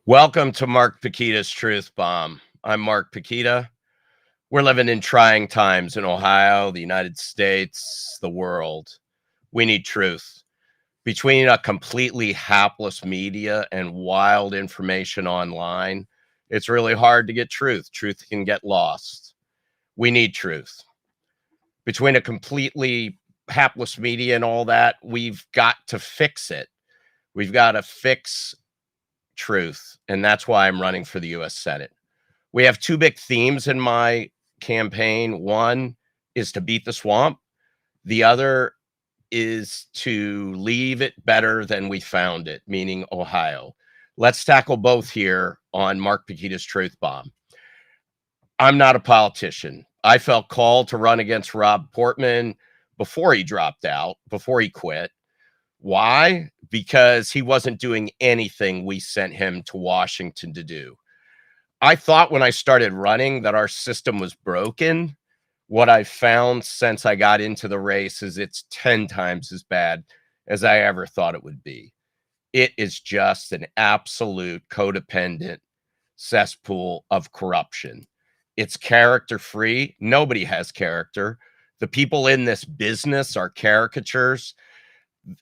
Welcome to Mark Pukita's Truth Bomb. I'm Mark Pukita. We're living in trying times in Ohio, the United States, the world. We need truth. Between a completely hapless media and wild information online, it's really hard to get truth. Truth can get lost. We need truth. Between a completely hapless media and all that, we've got to fix it. We've got to fix truth. And that's why I'm running for the U.S. Senate. We have two big themes in my campaign. One is to beat the swamp. The other is to leave it better than we found it, meaning Ohio. Let's tackle both here on Mark Pukita's Truth Bomb. I'm not a politician. I felt called to run against Rob Portman before he dropped out, before he quit. Why? Because he wasn't doing anything we sent him to Washington to do. I thought when I started running that our system was broken. What I've found since I got into the race is it's 10 times as bad as I ever thought it would be. It is just an absolute codependent cesspool of corruption. It's character-free. Nobody has character. The people in this business are caricatures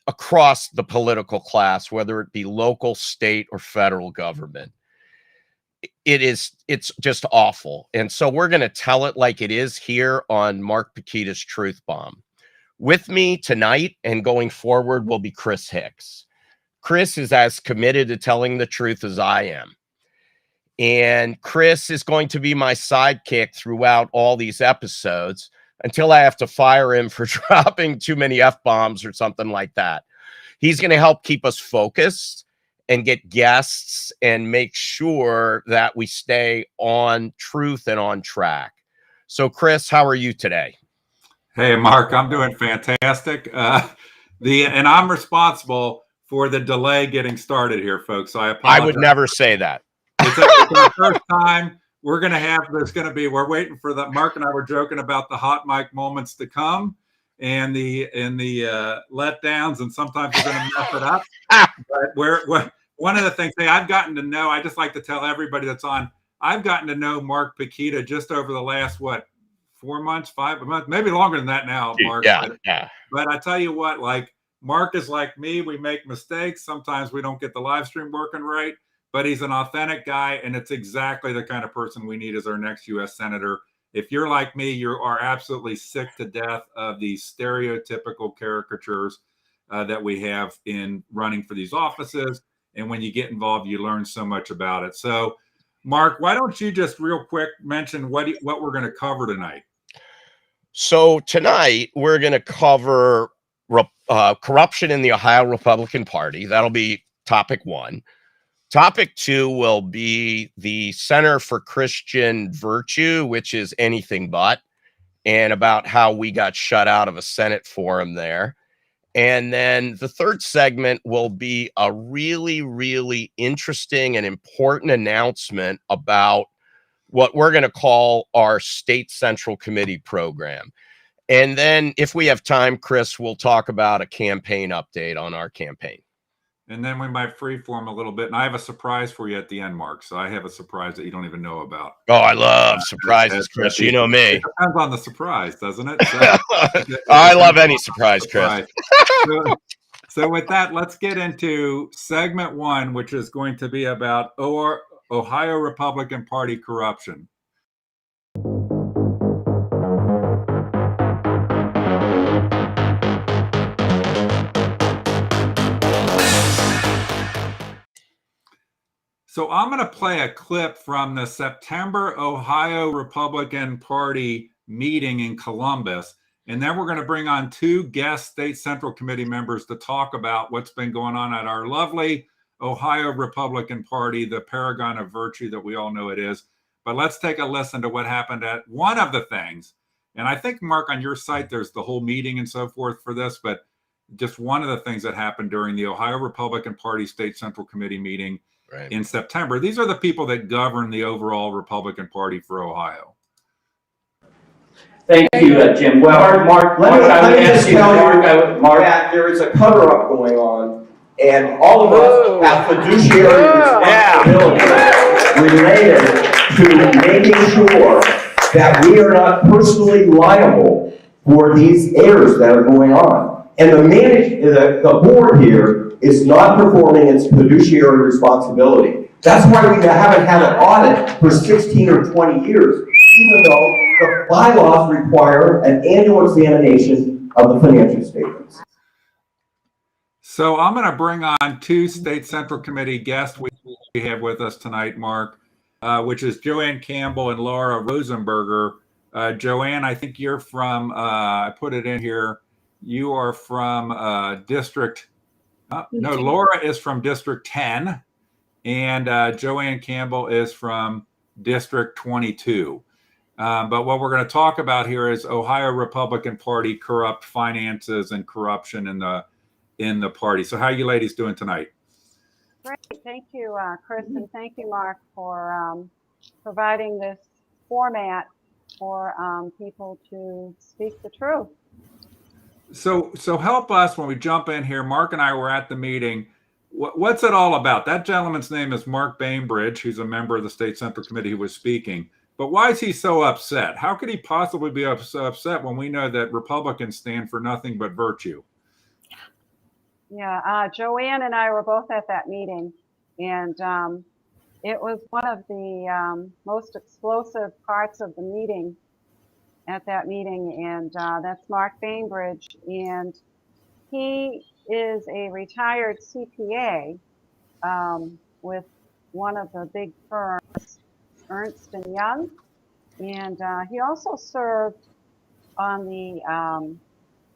across the political class, whether it be local, state, or federal government. It's just awful. And so we're going to tell it like it is here on Mark Pukita's Truth Bomb. With me tonight and going forward will be Chris Hicks. Chris is as committed to telling the truth as I am. And Chris is going to be my sidekick throughout all these episodes until I have to fire him for dropping too many F-bombs or something like that. He's going to help keep us focused and get guests and make sure that we stay on truth and on track. So, Chris, how are you today? Hey, Mark, I'm doing fantastic. And I'm responsible for the delay getting started here, folks. So I apologize. I would never say that. It's our first time. We're waiting for that. Mark and I were joking about the hot mic moments to come and the letdowns, and sometimes we're going to mess it up. But one of the things I've gotten to know, I just like to tell everybody that's on, I've gotten to know Mark Pukita just over the last, 4 months, 5 months, maybe longer than that now, Mark. Yeah. But I tell you what, like Mark is like me. We make mistakes. Sometimes we don't get the live stream working right, but he's an authentic guy, and it's exactly the kind of person we need as our next U.S. Senator. If you're like me, you are absolutely sick to death of these stereotypical caricatures that we have in running for these offices. And when you get involved, you learn so much about it. So, Mark, why don't you just real quick mention what we're going to cover tonight? So tonight we're going to cover corruption in the Ohio Republican Party. That'll be topic 1. Topic 2 will be the Center for Christian Virtue, which is anything but, and about how we got shut out of a Senate forum there. And then the third segment will be a really, really interesting and important announcement about what we're going to call our State Central Committee program. And then if we have time, Chris, we'll talk about a campaign update on our campaign. And then we might freeform a little bit. And I have a surprise for you at the end, Mark. So I have a surprise that you don't even know about. Oh, I love surprises, Chris. You know me. It depends on the surprise, doesn't it? So, I love any surprise, Chris. So with that, let's get into segment 1, which is going to be about Ohio Republican Party corruption. So I'm going to play a clip from the September Ohio Republican Party meeting in Columbus. And then we're going to bring on 2 guest State Central Committee members to talk about what's been going on at our lovely Ohio Republican Party, the paragon of virtue that we all know it is. But let's take a listen to what happened at one of the things. And I think, Mark, on your site, there's the whole meeting and so forth for this. But just one of the things that happened during the Ohio Republican Party State Central Committee meeting in September. These are the people that govern the overall Republican Party for Ohio. Thank you, Jim. Well, Mark, let me just tell you that there is a cover-up going on And all of us have fiduciary responsibility related to making sure that we are not personally liable for these errors that are going on. And the board here is not performing its fiduciary responsibility. That's why we haven't had an audit for 16 or 20 years, even though the bylaws require an annual examination of the financial statements. So I'm going to bring on two State Central Committee guests we have with us tonight, Mark, which is Joanne Campbell and Laura Rosenberger. Joanne, I think you're from, I put it in here, you are from District, no, Laura is from District 10, and Joanne Campbell is from District 22. But what we're going to talk about here is Ohio Republican Party corrupt finances and corruption in the party. So how are you ladies doing tonight? Great. Thank you, Chris, and thank you, Mark, for providing this format for people to speak the truth. So help us when we jump in here. Mark and I were at the meeting. What's it all about? That gentleman's name is Mark Bainbridge, who's a member of the State Central Committee who was speaking. But why is he so upset? How could he possibly be so upset when we know that Republicans stand for nothing but virtue? Yeah, Joanne and I were both at that meeting, and it was one of the most explosive parts of the meeting at that meeting, and that's Mark Bainbridge, and he is a retired CPA with one of the big firms, Ernst & Young, and he also served on the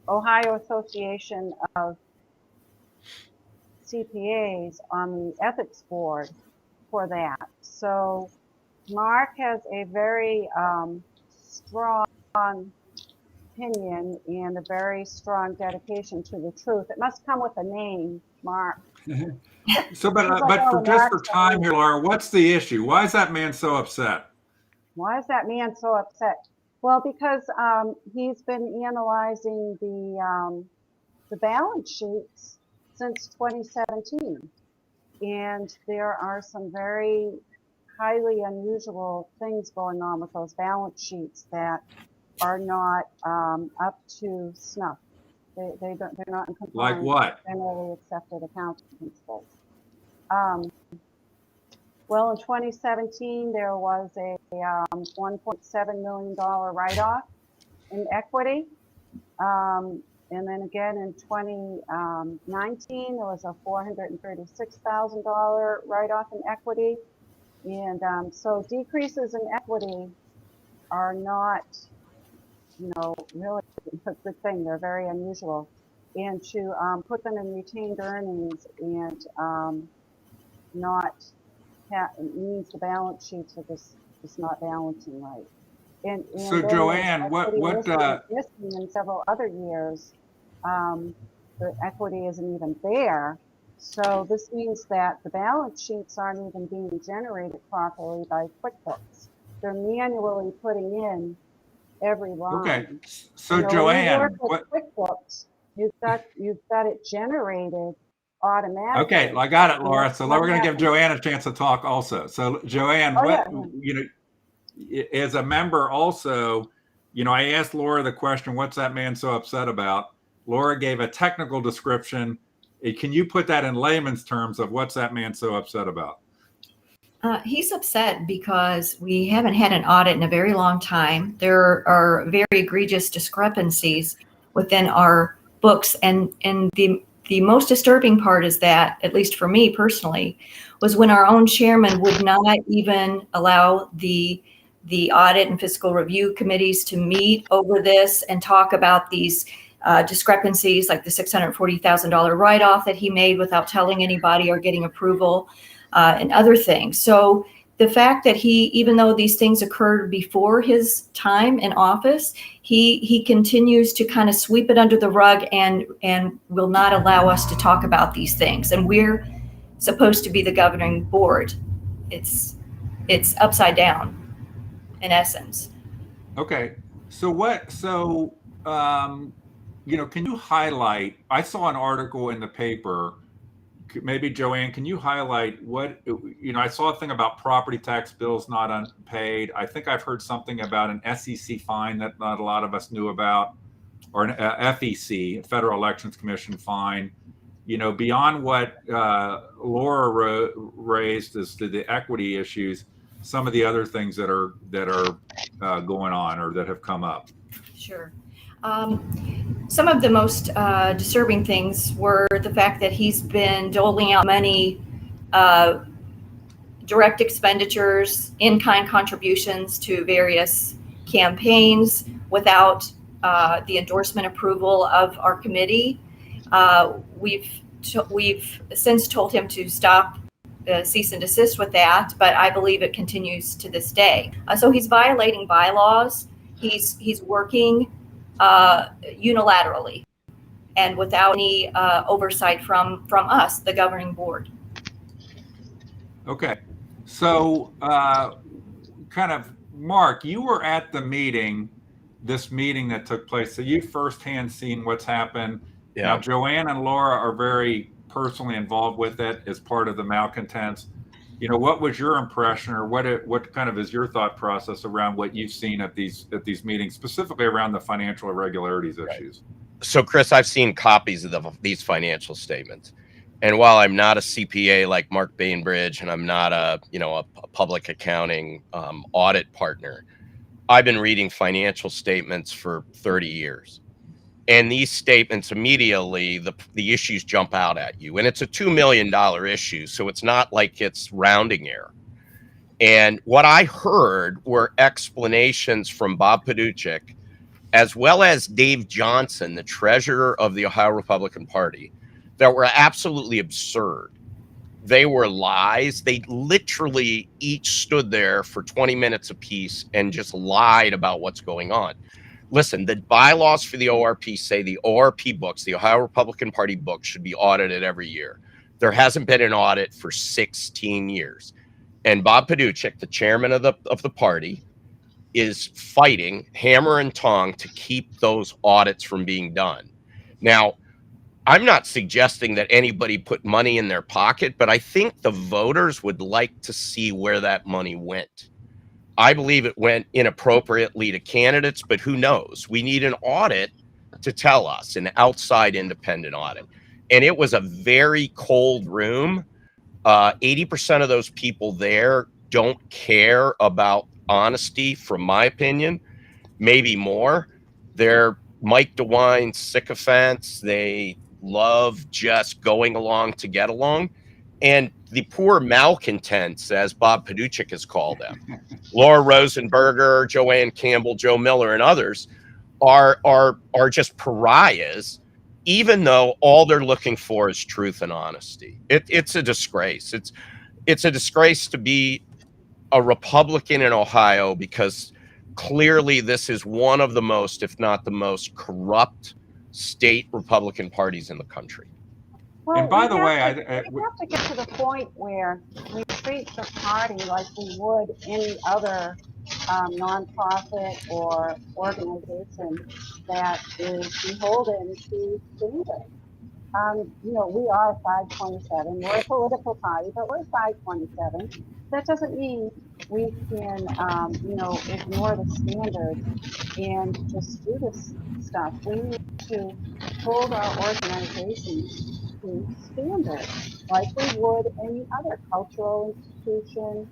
Ohio Association of CPAs on the ethics board for that. So Mark has a very strong opinion and a very strong dedication to the truth. It must come with a name, Mark. So, but just for time here, Laura, what's the issue? Why is that man so upset? Why is that man so upset? Well, because he's been analyzing the balance sheets since 2017, and there are some very highly unusual things going on with those balance sheets that are not up to snuff. They're not in compliance. Like what? With generally accepted accounting principles. Well, in 2017, there was a $1.7 million write-off in equity. And then again in 2019, there was a $436,000 write-off in equity. And so decreases in equity are not, really a good thing. They're very unusual. And to put them in retained earnings and it means the balance sheets are just not balancing right. And so Joanne, what in several other years, the equity isn't even there. So this means that the balance sheets aren't even being generated properly by QuickBooks. They're manually putting in every line. Okay, so Joanne, what QuickBooks, you've got it generated automatically. Okay, I got it, Laura. So we're going to give Joanne a chance to talk also. So Joanne, as a member also, I asked Laura the question, what's that man so upset about? Laura gave a technical description. Can you put that in layman's terms of what's that man so upset about? He's upset because we haven't had an audit in a very long time. There are very egregious discrepancies within our books. And the most disturbing part is that, at least for me personally, was when our own chairman would not even allow the audit and fiscal review committees to meet over this and talk about these discrepancies, like the $640,000 write-off that he made without telling anybody or getting approval, and other things. So the fact that even though these things occurred before his time in office, he continues to kind of sweep it under the rug and will not allow us to talk about these things. And we're supposed to be the governing board. It's upside down, in essence. Okay, can you highlight, I saw an article in the paper, maybe Joanne, can you highlight what, I saw a thing about property tax bills not unpaid. I think I've heard something about an SEC fine that not a lot of us knew about, or an FEC, Federal Elections Commission fine. Beyond what Laura raised as to the equity issues, some of the other things that are going on or that have come up. Sure. Some of the most disturbing things were the fact that he's been doling out money, direct expenditures, in-kind contributions to various campaigns without the endorsement approval of our committee. We've since told him to stop, cease and desist with that, but I believe it continues to this day. So he's violating bylaws. He's working unilaterally and without any oversight from us, the governing board. Okay, so kind of, Mark, you were at the meeting, this meeting that took place, so you firsthand seen what's happened. Yeah. Now, Joanne and Laura are very personally involved with it as part of the malcontents. What was your impression, or what kind of is your thought process around what you've seen at these meetings, specifically around the financial irregularities issues? So, Chris, I've seen copies of these financial statements, and while I'm not a CPA like Mark Bainbridge, and I'm not a public accounting audit partner, I've been reading financial statements for 30 years. And these statements, immediately, the issues jump out at you. And it's a $2 million issue, so it's not like it's rounding error. And what I heard were explanations from Bob Paduchik, as well as Dave Johnson, the treasurer of the Ohio Republican Party, that were absolutely absurd. They were lies. They literally each stood there for 20 minutes apiece and just lied about what's going on. Listen, the bylaws for the ORP say the ORP books, the Ohio Republican Party books, should be audited every year. There hasn't been an audit for 16 years. And Bob Paduchik, the chairman of the party, is fighting hammer and tong to keep those audits from being done. Now, I'm not suggesting that anybody put money in their pocket, but I think the voters would like to see where that money went. I believe it went inappropriately to candidates, but who knows? We need an audit to tell us, an outside independent audit. And it was a very cold room. 80% of those people there don't care about honesty, from my opinion, maybe more. They're Mike DeWine sycophants. They love just going along to get along. And the poor malcontents, as Bob Paduchik has called them, Laura Rosenberger, Joanne Campbell, Joe Miller, and others are just pariahs, even though all they're looking for is truth and honesty. It's a disgrace. It's a disgrace to be a Republican in Ohio, because clearly this is one of the most, if not the most, corrupt state Republican parties in the country. Well, and by the way, we have to get to the point where we treat the party like we would any other nonprofit or organization that is beholden to standards. We are 527. We're a political party, but we're 527. That doesn't mean we can, ignore the standards and just do this stuff. We need to hold our organizations to standards like we would any other cultural institution.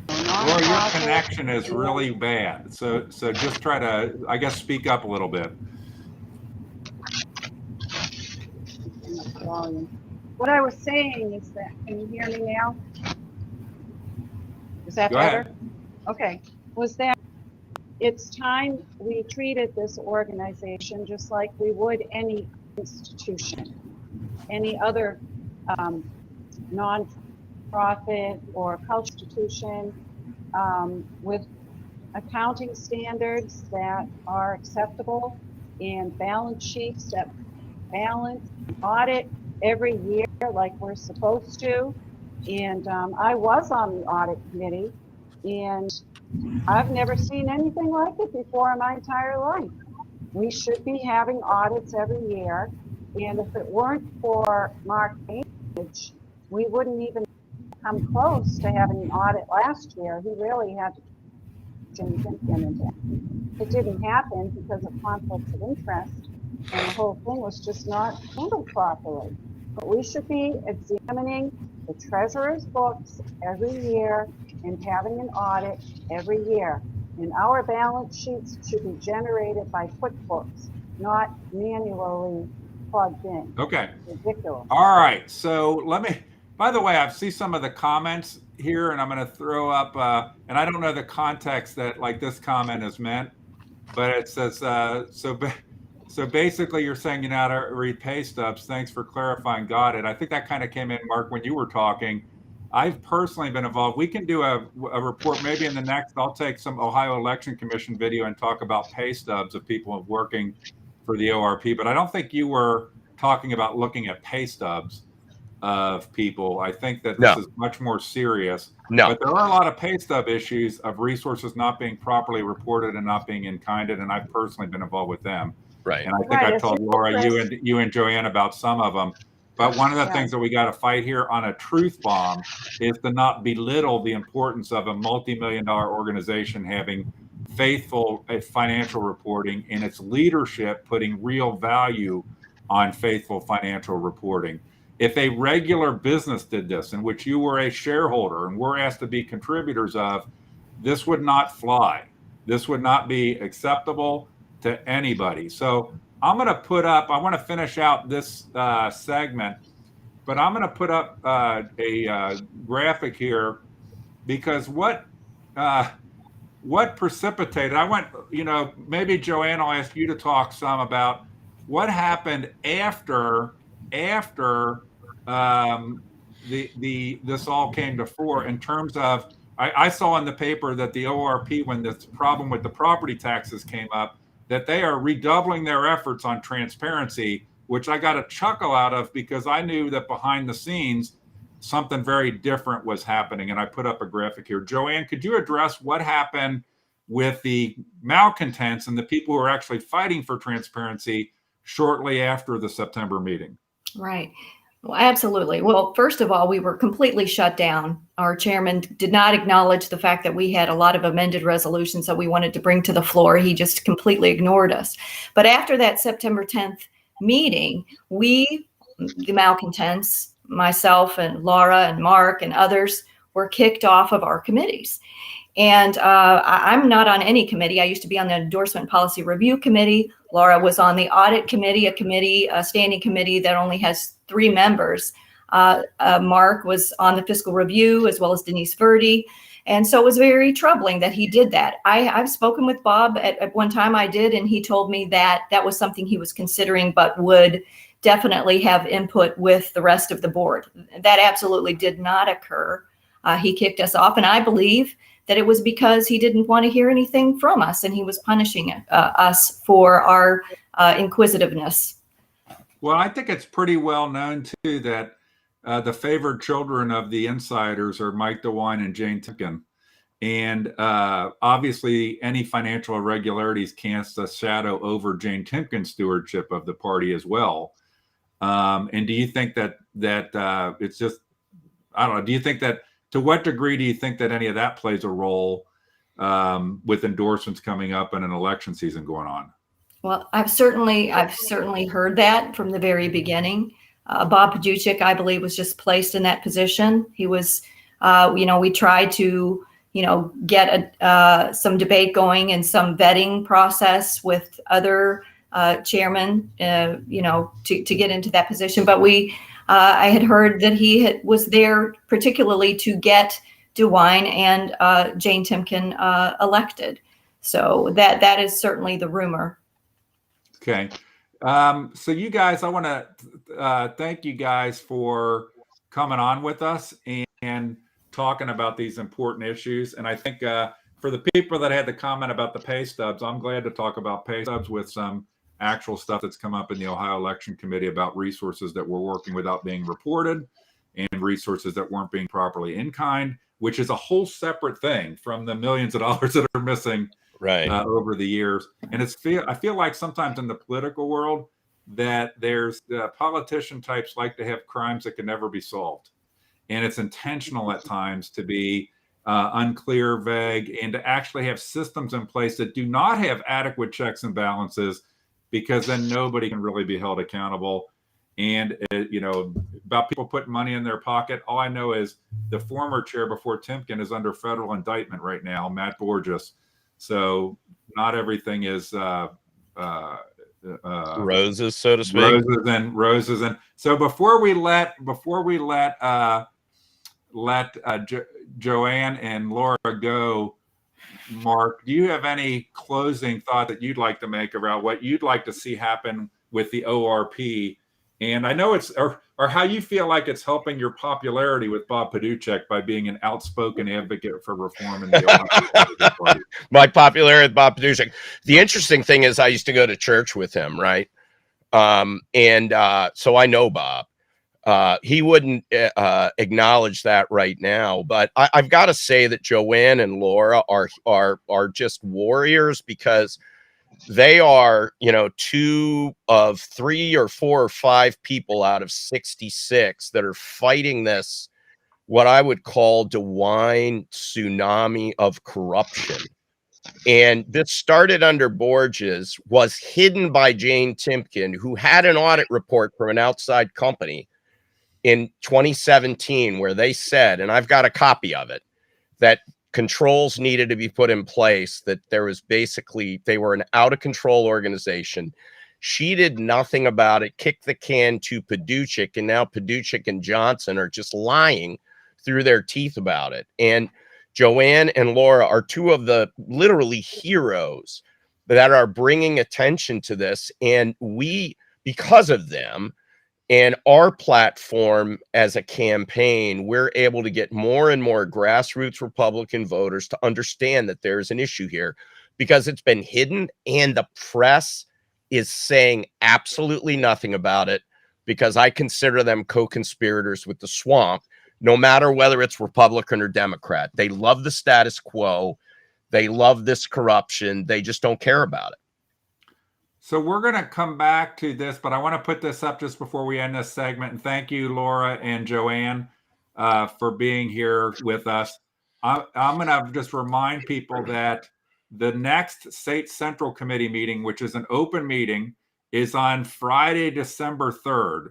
Laura, your connection is really bad. So just try to, I guess, speak up a little bit. What I was saying is that, can you hear me now? Is that Go better? ahead. Okay. Was that it's time we treated this organization just like we would any institution, any other non-profit or cultural institution, with accounting standards that are acceptable and balance sheets that balance, audit every year like we're supposed to. And I was on the audit committee, and I've never seen anything like it before in my entire life. We should be having audits every year, And if it weren't for Mark Bainbridge, we wouldn't even come close to having an audit last year. He really had to Jim Timken into it. It didn't happen because of conflicts of interest, and the whole thing was just not handled properly. But we should be examining the treasurer's books every year and having an audit every year. And our balance sheets should be generated by QuickBooks, not manually plugged in. Okay. It's ridiculous. All right. So let me, by the way, I see some of the comments here, and I'm going to throw up, and I don't know the context that like this comment is meant, but it says, so basically you're saying you know how to read pay stubs. Thanks for clarifying. Got it. I think that kind of came in, Mark, when you were talking. I've personally been involved. We can do a report maybe in the next, I'll take some Ohio Election Commission video and talk about pay stubs of people working for the ORP, but I don't think you were talking about looking at pay stubs of people. I think that this is much more serious. But there are a lot of pay stub issues of resources not being properly reported and not being in-kinded, and I've personally been involved with them. Right. And I think I told Laura, you and Joanne about some of them. But one of the things that we got to fight here on a truth bomb is to not belittle the importance of a multi-million-dollar organization having faithful financial reporting and its leadership putting real value on faithful financial reporting. If a regular business did this, in which you were a shareholder and we're asked to be contributors of, this would not fly. This would not be acceptable to anybody. So I'm going to put up, I want to finish out this segment, but I'm going to put up a graphic here because what precipitated, I went, you know, maybe Joanne, I'll ask you to talk some about what happened after this all came to fore in terms of, I saw in the paper that the ORP, when this problem with the property taxes came up, that they are redoubling their efforts on transparency, which I got a chuckle out of because I knew that behind the scenes, something very different was happening. And I put up a graphic here. Joanne, could you address what happened with the malcontents and the people who are actually fighting for transparency shortly after the September meeting? Right. Well, absolutely. Well, first of all, we were completely shut down. Our chairman did not acknowledge the fact that we had a lot of amended resolutions that we wanted to bring to the floor. He just completely ignored us. But after that September 10th meeting, we, the malcontents, myself and Laura and Mark and others, were kicked off of our committees. And I'm not on any committee. I used to be on the Endorsement Policy Review Committee. Laura was on the Audit Committee, a standing committee that only has 3 members. Mark was on the Fiscal Review, as well as Denise Verdi. And so it was very troubling that he did that. I've spoken with Bob at one time, I did, and he told me that that was something he was considering, but would definitely have input with the rest of the board. That absolutely did not occur. He kicked us off, and I believe that it was because he didn't want to hear anything from us, and he was punishing us for our inquisitiveness. Well, I think it's pretty well known, too, that the favored children of the insiders are Mike DeWine and Jane Timken. And obviously, any financial irregularities cast a shadow over Jane Timken's stewardship of the party as well. And do you think that it's just, I don't know, do you think that, to what degree do you think that any of that plays a role with endorsements coming up and an election season going on? Well, I've certainly heard that from the very beginning. Bob Pajuchik, I believe, was just placed in that position. He was, we tried to, get some debate going and some vetting process with other chairmen, to get into that position. But I had heard that he was there particularly to get DeWine and Jane Timken elected. So that is certainly the rumor. Okay. So you guys, I want to thank you guys for coming on with us and talking about these important issues. And I think for the people that had the comment about the pay stubs, I'm glad to talk about pay stubs with some actual stuff that's come up in the Ohio Election Committee about resources that were working without being reported and resources that weren't being properly in kind, which is a whole separate thing from the millions of dollars that are missing over the years. And I feel like sometimes in the political world, that there's politician types like to have crimes that can never be solved. And it's intentional at times to be unclear, vague, and to actually have systems in place that do not have adequate checks and balances, because then nobody can really be held accountable. And, about people putting money in their pocket, all I know is the former chair before Timken is under federal indictment right now, Matt Borges. So not everything is roses, so to speak. Roses. And so before we let Joanne and Laura go, Mark, do you have any closing thought that you'd like to make about what you'd like to see happen with the ORP? And I know it's, or how you feel like it's helping your popularity with Bob Paduchek by being an outspoken advocate for reform in the Ohio Party. My popularity with Bob Paduchek. The interesting thing is I used to go to church with him, right? So I know Bob. He wouldn't acknowledge that right now, but I've got to say that Joanne and Laura are just warriors, because they are, 2 of 3 or 4 or 5 people out of 66 that are fighting this, what I would call DeWine tsunami of corruption. And this started under Borges, was hidden by Jane Timken, who had an audit report from an outside company in 2017, where they said, and I've got a copy of it, that controls needed to be put in place, that there was basically, they were an out of control organization. She did nothing about it, kicked the can to Paduchek, and now Paduchek and Johnson are just lying through their teeth about it. And Joanne and Laura are 2 of the literally heroes that are bringing attention to this. And we, because of them, and our platform as a campaign, we're able to get more and more grassroots Republican voters to understand that there's an issue here, because it's been hidden and the press is saying absolutely nothing about it, because I consider them co-conspirators with the swamp, no matter whether it's Republican or Democrat. They love the status quo. They love this corruption. They just don't care about it. So we're going to come back to this, but I want to put this up just before we end this segment. And thank you, Laura and Joanne, for being here with us. I'm going to just remind people that the next State Central Committee meeting, which is an open meeting, is on Friday, December 3rd.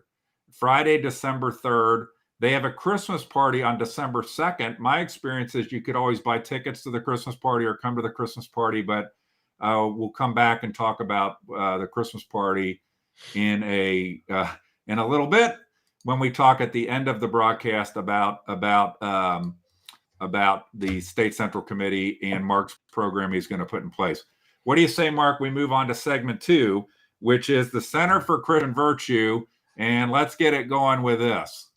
Friday, December 3rd. They have a Christmas party on December 2nd. My experience is you could always buy tickets to the Christmas party or come to the Christmas party, but we'll come back and talk about the Christmas party in a little bit, when we talk at the end of the broadcast about the State Central Committee and Mark's program he's going to put in place. What do you say, Mark? We move on to segment 2, which is the Center for Christian Virtue, and let's get it going with this.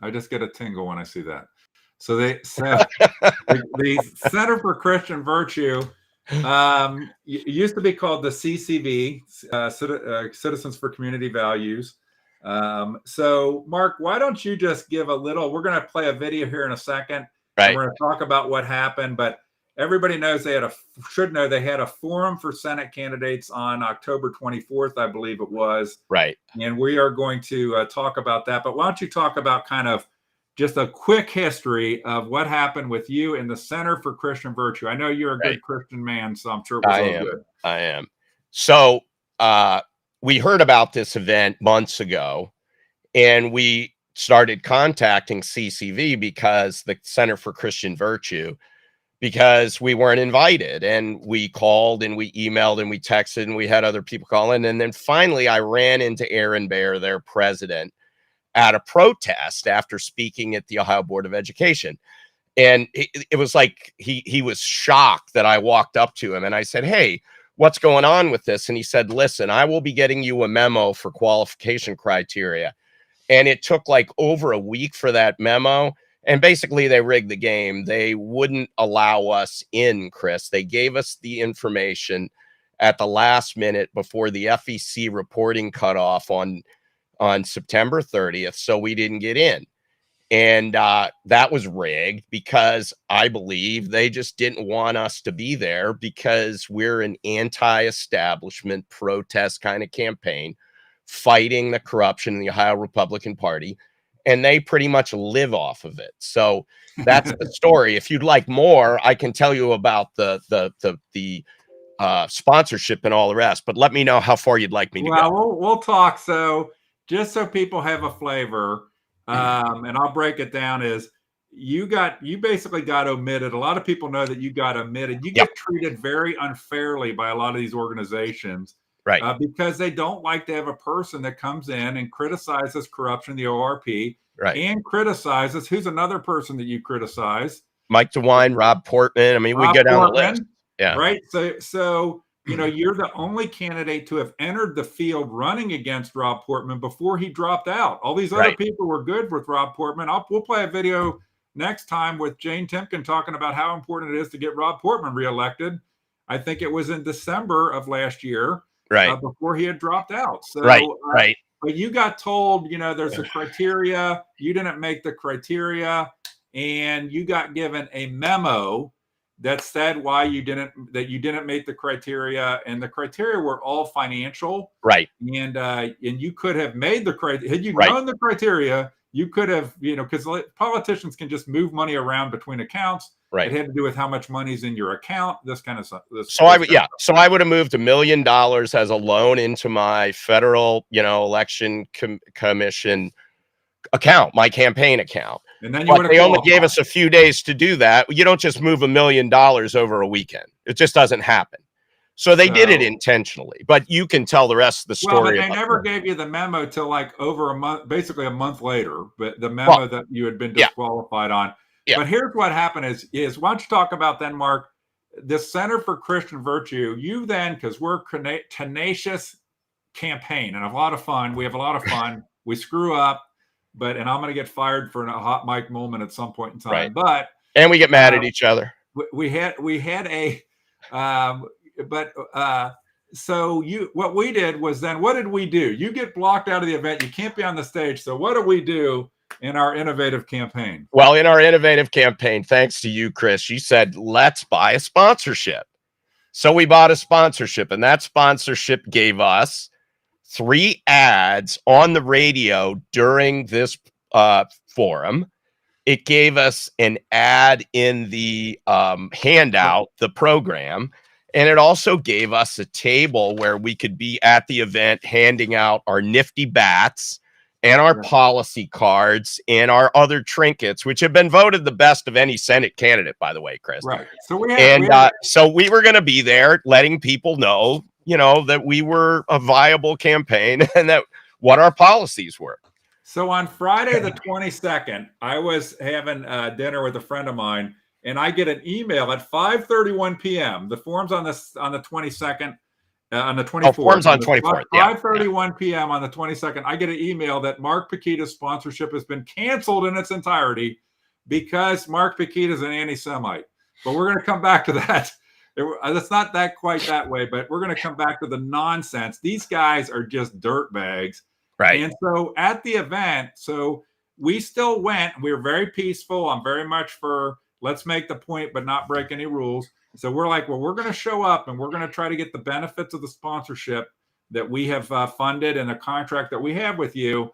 I just get a tingle when I see that. So the Center for Christian Virtue used to be called the CCV, Citizens for Community Values. So, Mark, why don't you just give a little? We're going to play a video here in a second. Right. We're going to talk about what happened, but everybody knows they had a forum for Senate candidates on October 24th, I believe it was. Right. And we are going to talk about that. But why don't you talk about kind of just a quick history of what happened with you in the Center for Christian Virtue? I know you're a good Christian man, so I'm sure it was all good. I am. So we heard about this event months ago, and we started contacting CCV, because the Center for Christian Virtue, because we weren't invited, and we called and we emailed and we texted and we had other people call in. And then finally I ran into Aaron Baer, their president, at a protest after speaking at the Ohio Board of Education. And it was like, he was shocked that I walked up to him and I said, "Hey, what's going on with this?" And he said, "Listen, I will be getting you a memo for qualification criteria." And it took like over a week for that memo. And basically they rigged the game. They wouldn't allow us in, Chris. They gave us the information at the last minute before the FEC reporting cutoff on on September 30th, so we didn't get in. And that was rigged because I believe they just didn't want us to be there because we're an anti-establishment protest kind of campaign fighting the corruption in the Ohio Republican Party. And they pretty much live off of it. So that's the story. If you'd like more, I can tell you about the sponsorship and all the rest. But let me know how far you'd like me to go. Well, we'll talk. So just so people have a flavor, and I'll break it down, is you basically got omitted. A lot of people know that you got omitted. You get treated very unfairly by a lot of these organizations. Right. Because they don't like to have a person that comes in and criticizes corruption in the ORP, right, and criticizes, who's another person that you criticize? Mike DeWine, Rob Portman. I mean, we go down the list. Yeah. Right. So you're the only candidate to have entered the field running against Rob Portman before he dropped out. All these other people were good with Rob Portman. We'll play a video next time with Jane Timken talking about how important it is to get Rob Portman reelected. I think it was in December of last year. Right. Before he had dropped out. So, right. But you got told, there's a criteria. You didn't make the criteria, and you got given a memo that said why you didn't make the criteria, and the criteria were all financial. Right. And you could have made the criteria. Had you known the criteria, you could have, because politicians can just move money around between accounts. Right. It had to do with how much money's in your account, this kind of stuff. So I would have moved $1 million as a loan into my federal, election commission account, my campaign account. And then they only gave us a few days to do that. You don't just move $1 million over a weekend. It just doesn't happen. So they did it intentionally, but you can tell the rest of the story. Well, but they never gave you the memo till like over a month, basically a month later, but the memo that you had been disqualified on. Yeah. But here's what happened is why don't you talk about then, Mark, the Center for Christian Virtue, you then, because we're tenacious campaign and a lot of fun. We have a lot of fun. We screw up, and I'm going to get fired for a hot mic moment at some point in time. Right. And we get mad at each other. We had a, so what we did was then, what did we do? You get blocked out of the event. You can't be on the stage. So what do we do in our innovative campaign? Well, in our innovative campaign, thanks to you, Chris, you said, let's buy a sponsorship. So we bought a sponsorship, and that sponsorship gave us 3 ads on the radio during this forum. It gave us an ad in the handout, the program, and it also gave us a table where we could be at the event handing out our nifty bats and our policy cards and our other trinkets, which have been voted the best of any Senate candidate, by the way, Chris. Right. So so we were going to be there letting people know, that we were a viable campaign and that what our policies were. So on Friday, the 22nd, I was having dinner with a friend of mine, and I get an email at 5:31 p.m. The forum's on the 22nd. On the 24th. Forms on 24th. 5:31 p.m. on the 22nd, I get an email that Mark Pukita's sponsorship has been canceled in its entirety because Mark Pukita is an anti-Semite. But we're going to come back to that. It's not quite that way, but we're going to come back to the nonsense. These guys are just dirt bags. Right. And so at the event, we still went. We were very peaceful. I'm very much for let's make the point, but not break any rules. So we're like, well, we're going to show up and we're going to try to get the benefits of the sponsorship that we have funded and the contract that we have with you.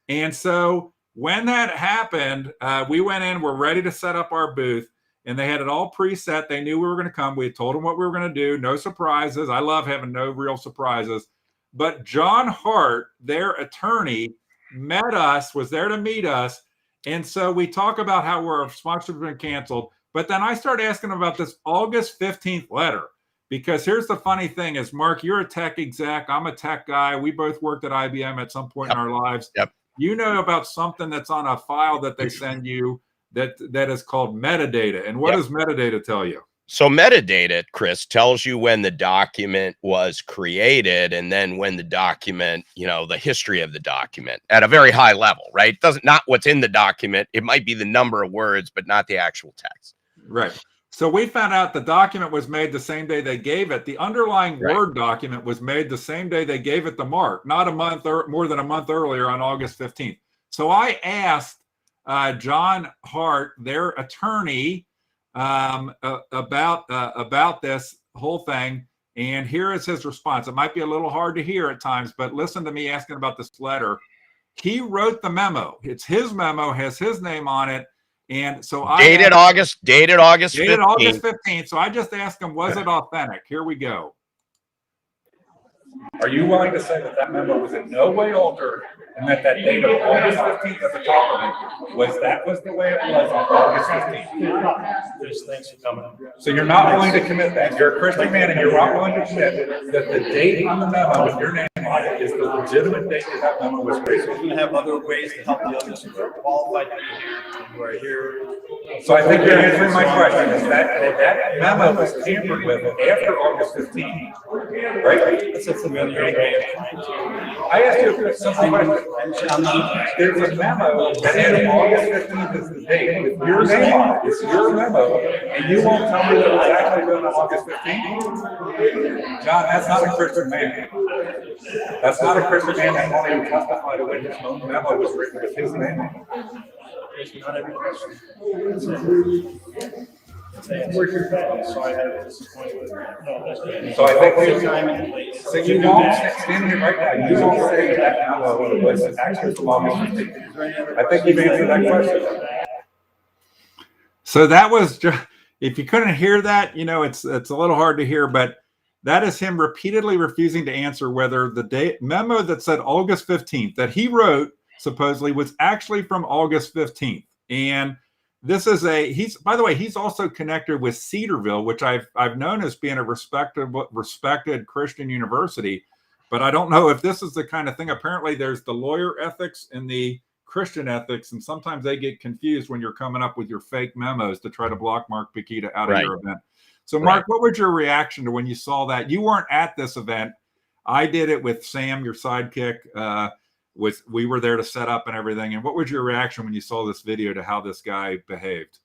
And so when that happened, we went in, we're ready to set up our booth, and they had it all preset. They knew we were going to come. We had told them what we were going to do. No surprises. I love having no real surprises. But John Hart, their attorney, was there to meet us. And so we talk about how our sponsorship has been canceled. But then I started asking about this August 15th letter, because here's the funny thing is, Mark, you're a tech exec. I'm a tech guy. We both worked at IBM at some point in our lives. Yep. You know about something that's on a file that they send you that is called metadata. And what does metadata tell you? So metadata, Chris, tells you when the document was created and then when the document, the history of the document at a very high level, right? Not what's in the document. It might be the number of words, but not the actual text. Right. So we found out the document was made the same day they gave it. The underlying Word document was made the same day they gave it to Mark, not a month or more than a month earlier on August 15th. So I asked John Hart, their attorney, about this whole thing. And here is his response. It might be a little hard to hear at times, but listen to me asking about this letter. He wrote the memo. It's his memo, has his name on it. And so dated August 15th. Dated August 15th. So I just asked him, was it authentic? Here we go. Are you willing to say that that memo was in no way altered and that that date of August 15th at the top of it was the way it was on August 15th? Just thanks for coming. So you're not willing to commit that. You're a Christian man and you're not willing to commit that the date on the memo with your name on it is the legitimate date that memo was raised. We're going to have other ways to help the others who are qualified to be here and who are here. So I think you're answering my question. Is that memo was tampered with after August 15th, right? That's a familiar way of trying to. I asked you a simple question. There's a memo that had August 15th as the date with your name on it. It's your memo, and you won't tell me that it was actually done on August 15th? John, that's not a Christian man. That's not a Christian man that won't even testify to when his own memo was written with his name on it. Not every question. Where's your phone? So I have this point with no, that's good. So I think Time and place. so you won't stand here right now. You won't say that memo was actually from August 15th. I think you've answered that question. So that was just, if you couldn't hear that, you know, it's a little hard to hear, but that is him repeatedly refusing to answer whether the memo that said August 15th that he wrote supposedly was actually from August 15th. And this is by the way, he's also connected with Cedarville, which I've known as being a respected Christian university, but I don't know if this is the kind of thing. Apparently there's the lawyer ethics and the Christian ethics, and sometimes they get confused when you're coming up with your fake memos to try to block Mark Pukita out of your event. So Mark, what was your reaction to when you saw that? You weren't at this event. I did it with Sam, your sidekick. We were there to set up and everything. And what was your reaction when you saw this video to how this guy behaved?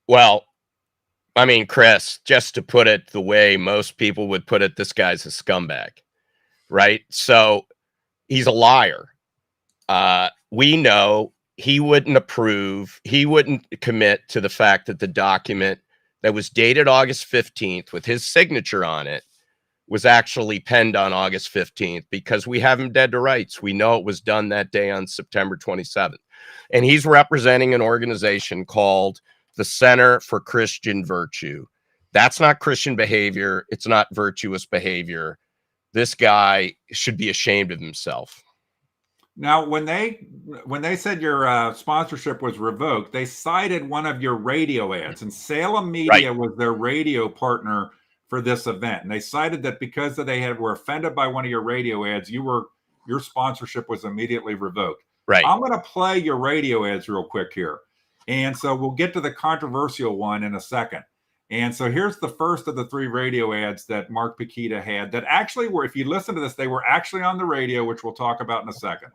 Well, I mean, Chris, just to put it the way most people would put it, this guy's a scumbag, right? So he's a liar. We know he wouldn't approve. He wouldn't commit to the fact that the document that was dated August 15th with his signature on it was actually penned on August 15th, because we have him dead to rights. We know it was done that day on September 27th. And he's representing an organization called the Center for Christian Virtue. That's not Christian behavior. It's not virtuous behavior. This guy should be ashamed of himself. Now, when they said your sponsorship was revoked, they cited one of your radio ads, and Salem Media was their radio partner for this event. And they cited that because they were offended by one of your radio ads, your sponsorship was immediately revoked. Right. I'm going to play your radio ads real quick here. And so we'll get to the controversial one in a second. And so here's the first of the 3 radio ads that Mark Pukita had that actually were, if you listen to this, they were actually on the radio, which we'll talk about in a second.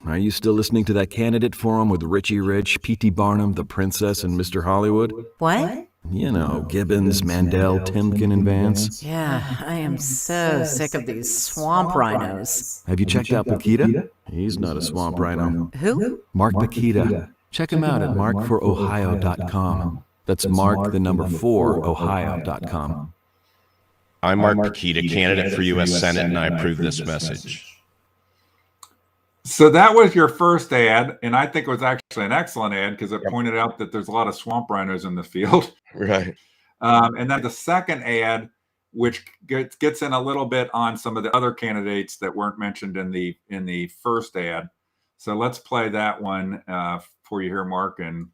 Are you still listening to that candidate forum with Richie Rich, P.T. Barnum, the Princess, and Mr. Hollywood? What? You know, Gibbons, Mandel, Timken, and Vance. Yeah, I am so sick of these swamp rhinos. Have you checked out Pukita? He's not a swamp rhino. Who? Mark Pukita. Check him out at markforohio.com. That's Mark, the number 4, Ohio.com. I'm Mark Pukita, candidate for U.S. Senate, and I approve this message. So that was your first ad, and I think it was actually an excellent ad because it pointed out that there's a lot of swamp rhinos in the field. Right. And then the second ad, which gets in a little bit on some of the other candidates that weren't mentioned in the first ad. So let's play that one for you here, Mark, and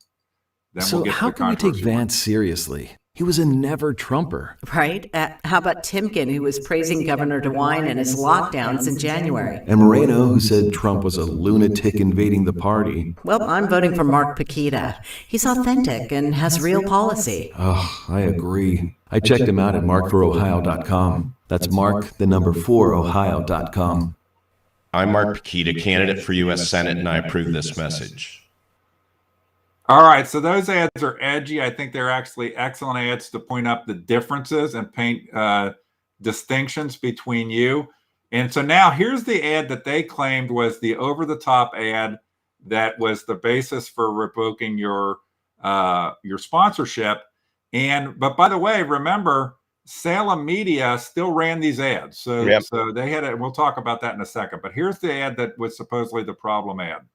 then we'll get to the how can we take Vance seriously? He was a never-Trumper. Right? How about Timken, who was praising Governor DeWine and his lockdowns in January? And Moreno, who said Trump was a lunatic invading the party. Well, I'm voting for Mark Pukita. He's authentic and has real policy. Oh, I agree. I checked him out at markforohio.com. That's Mark, the number 4, Ohio.com. I'm Mark Pukita, candidate for U.S. Senate, and I approve this message. All right, so those ads are edgy. I think they're actually excellent ads to point up the differences and paint distinctions between you. And so now here's the ad that they claimed was the over-the-top ad that was the basis for revoking your sponsorship. But by the way, remember, Salem Media still ran these ads. So, Yep. so they had it. We'll talk about that in a second. But here's the ad that was supposedly the problem ad.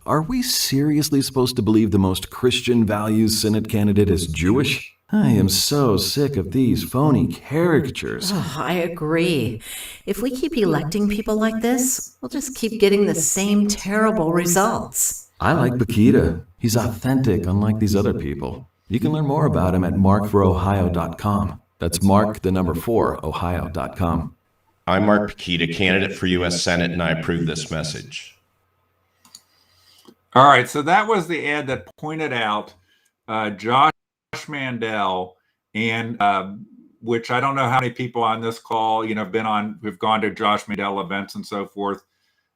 Are we seriously supposed to believe the most Christian values Senate candidate is Jewish? I am so sick of these phony caricatures. Oh, I agree. If we keep electing people like this, we'll just keep getting the same terrible results. I like Pukita. He's authentic, unlike these other people. You can learn more about him at markforohio.com. That's Mark, the number 4, Ohio.com. I'm Mark Pukita, candidate for U.S. Senate, and I approve this message. All right, so that was the ad that pointed out Josh Mandel, and which I don't know how many people on this call, have gone to Josh Mandel events and so forth.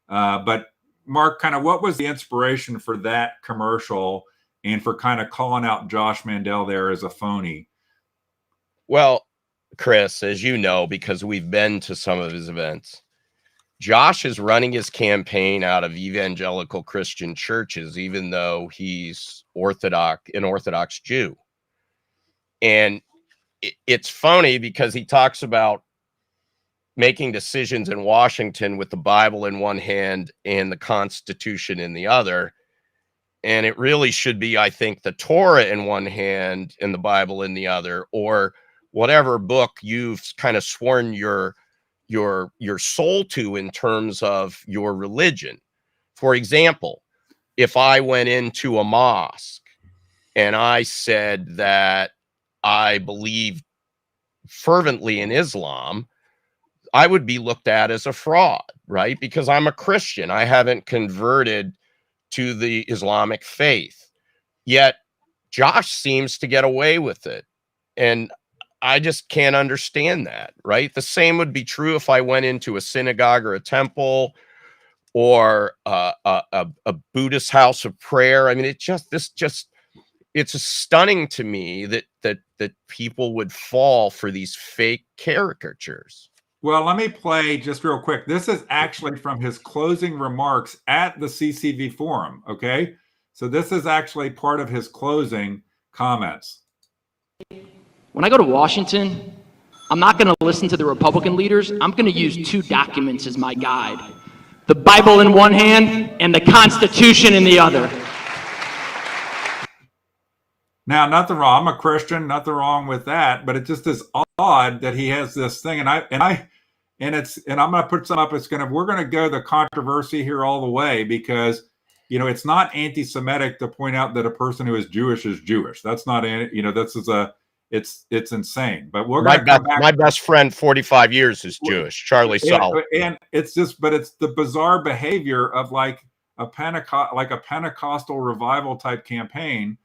But Mark, kind of what was the inspiration for that commercial and for kind of calling out Josh Mandel there as a phony? Well, Chris, as you know, because we've been to some of his events, Josh is running his campaign out of evangelical Christian churches, even though he's an Orthodox Jew. And it's funny because he talks about making decisions in Washington with the Bible in one hand and the Constitution in the other. And it really should be, I think, the Torah in one hand and the Bible in the other, or whatever book you've kind of sworn your soul to in terms of your religion. For example, if I went into a mosque and I said that I believe fervently in Islam, I would be looked at as a fraud, right? Because I'm a Christian. I haven't converted to the Islamic faith. Yet Josh seems to get away with it. And I just can't understand that, right? The same would be true if I went into a synagogue or a temple or a Buddhist house of prayer. I mean, it's stunning to me that people would fall for these fake caricatures. Well, let me play just real quick. This is actually from his closing remarks at the CCV forum. Okay. So this is actually part of his closing comments. When I go to Washington, I'm not going to listen to the Republican leaders. I'm going to use 2 documents as my guide. The Bible in one hand and the Constitution in the other. Now, nothing wrong. I'm a Christian, nothing wrong with that, but it just is odd that he has this thing. And I'm going to put some up. We're going to go the controversy here all the way because, it's not anti-Semitic to point out that a person who is Jewish is Jewish. That's not, it's insane. But we're going to come back. My best friend, 45 years, is Jewish, Charlie Saul. And it's the bizarre behavior of like a Pentecostal revival type campaign,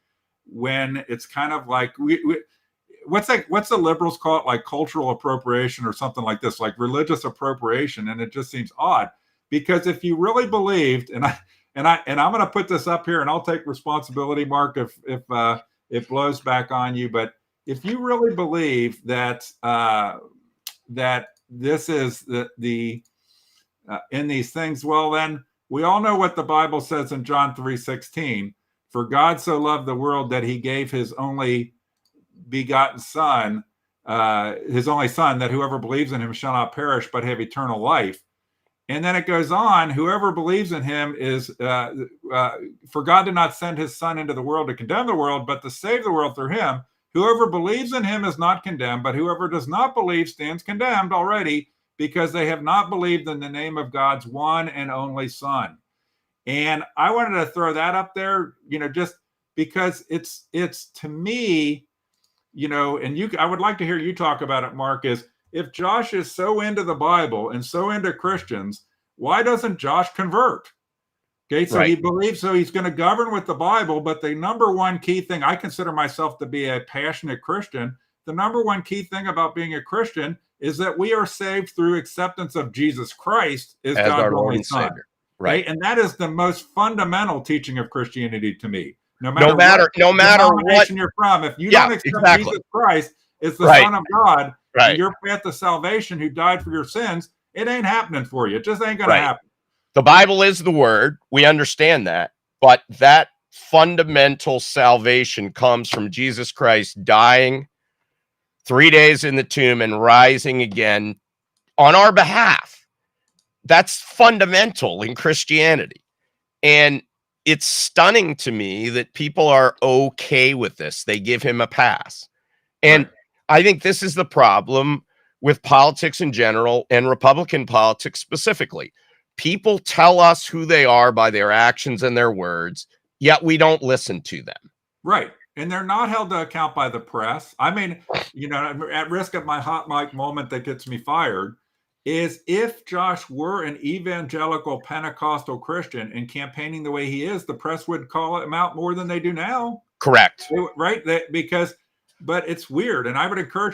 when it's kind of like what's the liberals call it, like cultural appropriation or something like this, like religious appropriation. And it just seems odd because if you really believed, and I'm going to put this up here and I'll take responsibility, Mark, if it blows back on you, but if you really believe that that this is the in these things, well, then we all know what the Bible says in John 3:16. For God so loved the world that he gave his only begotten son, that whoever believes in him shall not perish, but have eternal life. And then it goes on, whoever believes in him is, for God did not send his son into the world to condemn the world, but to save the world through him. Whoever believes in him is not condemned, but whoever does not believe stands condemned already, because they have not believed in the name of God's one and only Son. And I wanted to throw that up there, just because it's to me, and I would like to hear you talk about it, Mark, is if Josh is so into the Bible and so into Christians, why doesn't Josh convert? Okay, so He believes, so he's going to govern with the Bible, but the number one key thing, I consider myself to be a passionate Christian. The number one key thing about being a Christian is that we are saved through acceptance of Jesus Christ as God's our Lord only and Son. Savior. Right. Okay? And that is the most fundamental teaching of Christianity to me. No matter what denomination you're from, if you don't accept Jesus Christ as the Son of God and your path to salvation, who died for your sins, it ain't happening for you. It just ain't going to happen. The Bible is the word. We understand that. But that fundamental salvation comes from Jesus Christ dying 3 days in the tomb and rising again on our behalf. That's fundamental in Christianity. And it's stunning to me that people are okay with this. They give him a pass. And I think this is the problem with politics in general and Republican politics specifically. People tell us who they are by their actions and their words, yet we don't listen to them. Right. And they're not held to account by the press. I mean, you know, at risk of my hot mic moment that gets me fired, is if Josh were an evangelical Pentecostal Christian and campaigning the way he is, the press would call him out more than they do now. Correct. Right. But it's weird. And I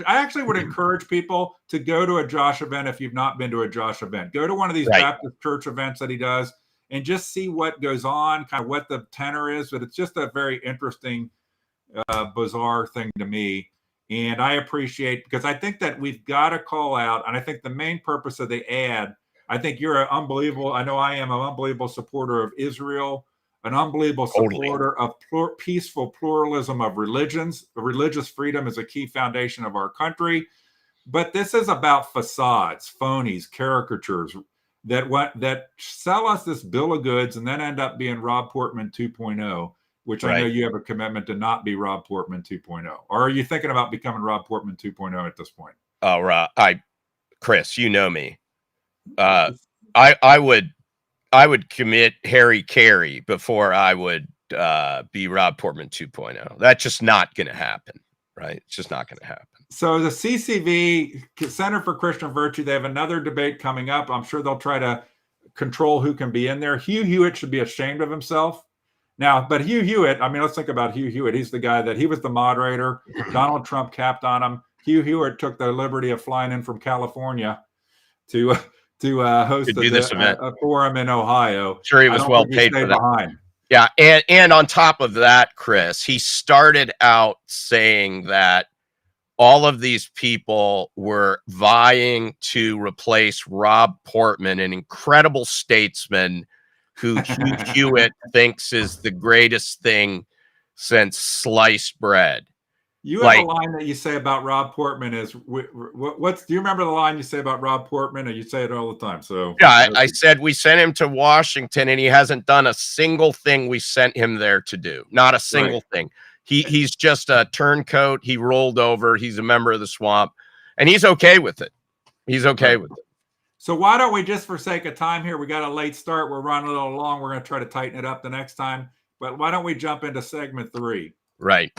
actually would encourage people to go to a Josh event if you've not been to a Josh event. Go to one of these Baptist church events that he does and just see what goes on, kind of what the tenor is. But it's just a very interesting, bizarre thing to me. And I appreciate, because I think that we've got to call out, and I think the main purpose of the ad, I think you're an unbelievable, I know I am an unbelievable supporter of Israel, an unbelievable supporter of peaceful pluralism of religions. Religious freedom is a key foundation of our country. But this is about facades, phonies, caricatures that sell us this bill of goods and then end up being Rob Portman 2.0, which I know you have a commitment to not be Rob Portman 2.0. Or are you thinking about becoming Rob Portman 2.0 at this point? Oh, Chris, you know me. I would commit Harry Carey before I would be Rob Portman 2.0. That's just not going to happen, right? It's just not going to happen. So the CCV, Center for Christian Virtue, they have another debate coming up. I'm sure they'll try to control who can be in there. Hugh Hewitt should be ashamed of himself. Now, but Hugh Hewitt, I mean, let's think about Hugh Hewitt. He's the guy that he was the moderator. Donald Trump capped on him. Hugh Hewitt took the liberty of flying in from California to host a forum in Ohio. Sure, he was well paid for that. Yeah, and on top of that, Chris, he started out saying that all of these people were vying to replace Rob Portman, an incredible statesman who Hugh Hewitt thinks is the greatest thing since sliced bread. You have a line that you say about Rob Portman is do you remember the line you say about Rob Portman? Or you say it all the time. So yeah, I said we sent him to Washington and he hasn't done a single thing we sent him there to do. Not a single thing. He's just a turncoat. He rolled over. He's a member of the swamp and he's okay with it. He's okay with it. So why don't we, just for sake of time here, we got a late start. We're running a little long. We're going to try to tighten it up the next time. But why don't we jump into segment 3? Right.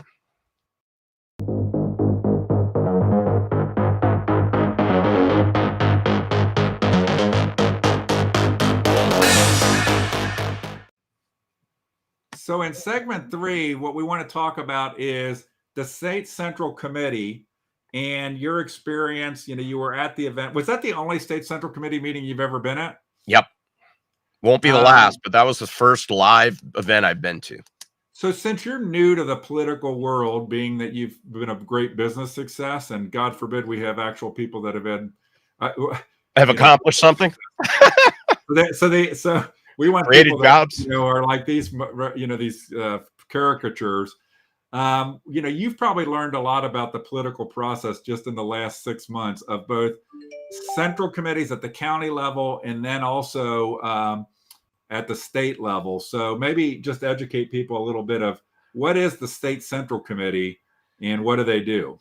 So in segment 3, what we want to talk about is the State Central Committee and your experience. You know, you were at the event. Was that the only State Central Committee meeting you've ever been at? Yep. Won't be the last, but that was the first live event I've been to. So since you're new to the political world, being that you've been a great business success, and God forbid we have actual people that have been have accomplished something. So we want created people jobs, that, are like these, these caricatures. You've probably learned a lot about the political process just in the last 6 months of both central committees at the county level and then also at the state level. So maybe just educate people a little bit of what is the State Central Committee and what do they do?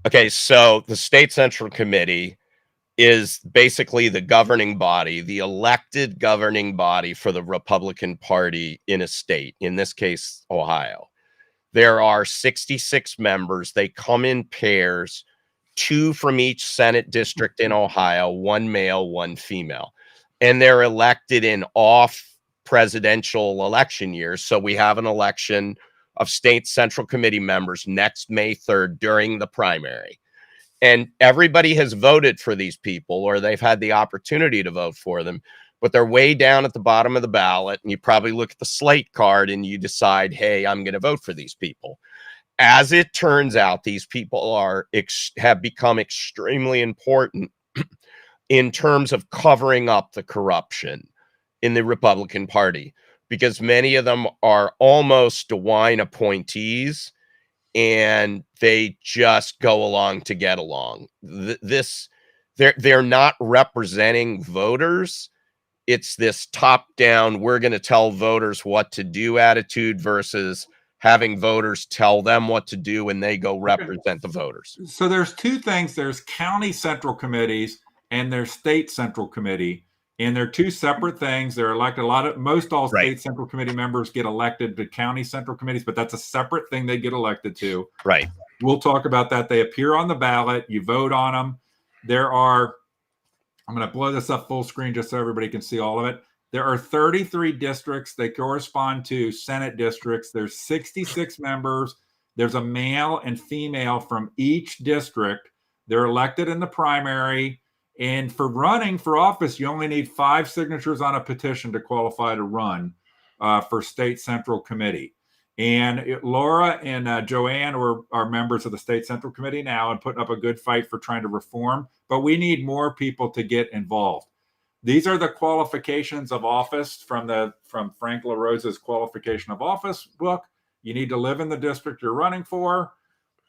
Okay, so the State Central Committee is basically the governing body, the elected governing body for the Republican Party in a state, in this case, Ohio. There are 66 members. They come in pairs, 2 from each Senate district in Ohio, 1 male, 1 female. And they're elected in off presidential election years. So we have an election of State Central Committee members next May 3rd during the primary. And everybody has voted for these people, or they've had the opportunity to vote for them. but they're way down at the bottom of the ballot. And you probably look at the slate card and you decide, hey, I'm going to vote for these people. As it turns out, these people have become extremely important in terms of covering up the corruption in the Republican Party, because many of them are almost DeWine appointees and they just go along to get along. They're not representing voters. It's this top-down, we're going to tell voters what to do attitude versus having voters tell them what to do and they go represent the voters. So there's two things. There's county central committees and there's state central committee. And they're two separate things. They're elected. Most all state central committee members get elected to county central committees, but that's a separate thing they get elected to. Right. We'll talk about that. They appear on the ballot. You vote on them. I'm going to blow this up full screen just so everybody can see all of it. There are 33 districts. They correspond to Senate districts. There's 66 members. There's a male and female from each district. They're elected in the primary. And for running for office, you only need 5 signatures on a petition to qualify to run for state central committee. And Laura and Joanne are members of the state central committee now and putting up a good fight for trying to reform. But we need more people to get involved. These are the qualifications of office from Frank LaRosa's qualification of office book. You need to live in the district you're running for,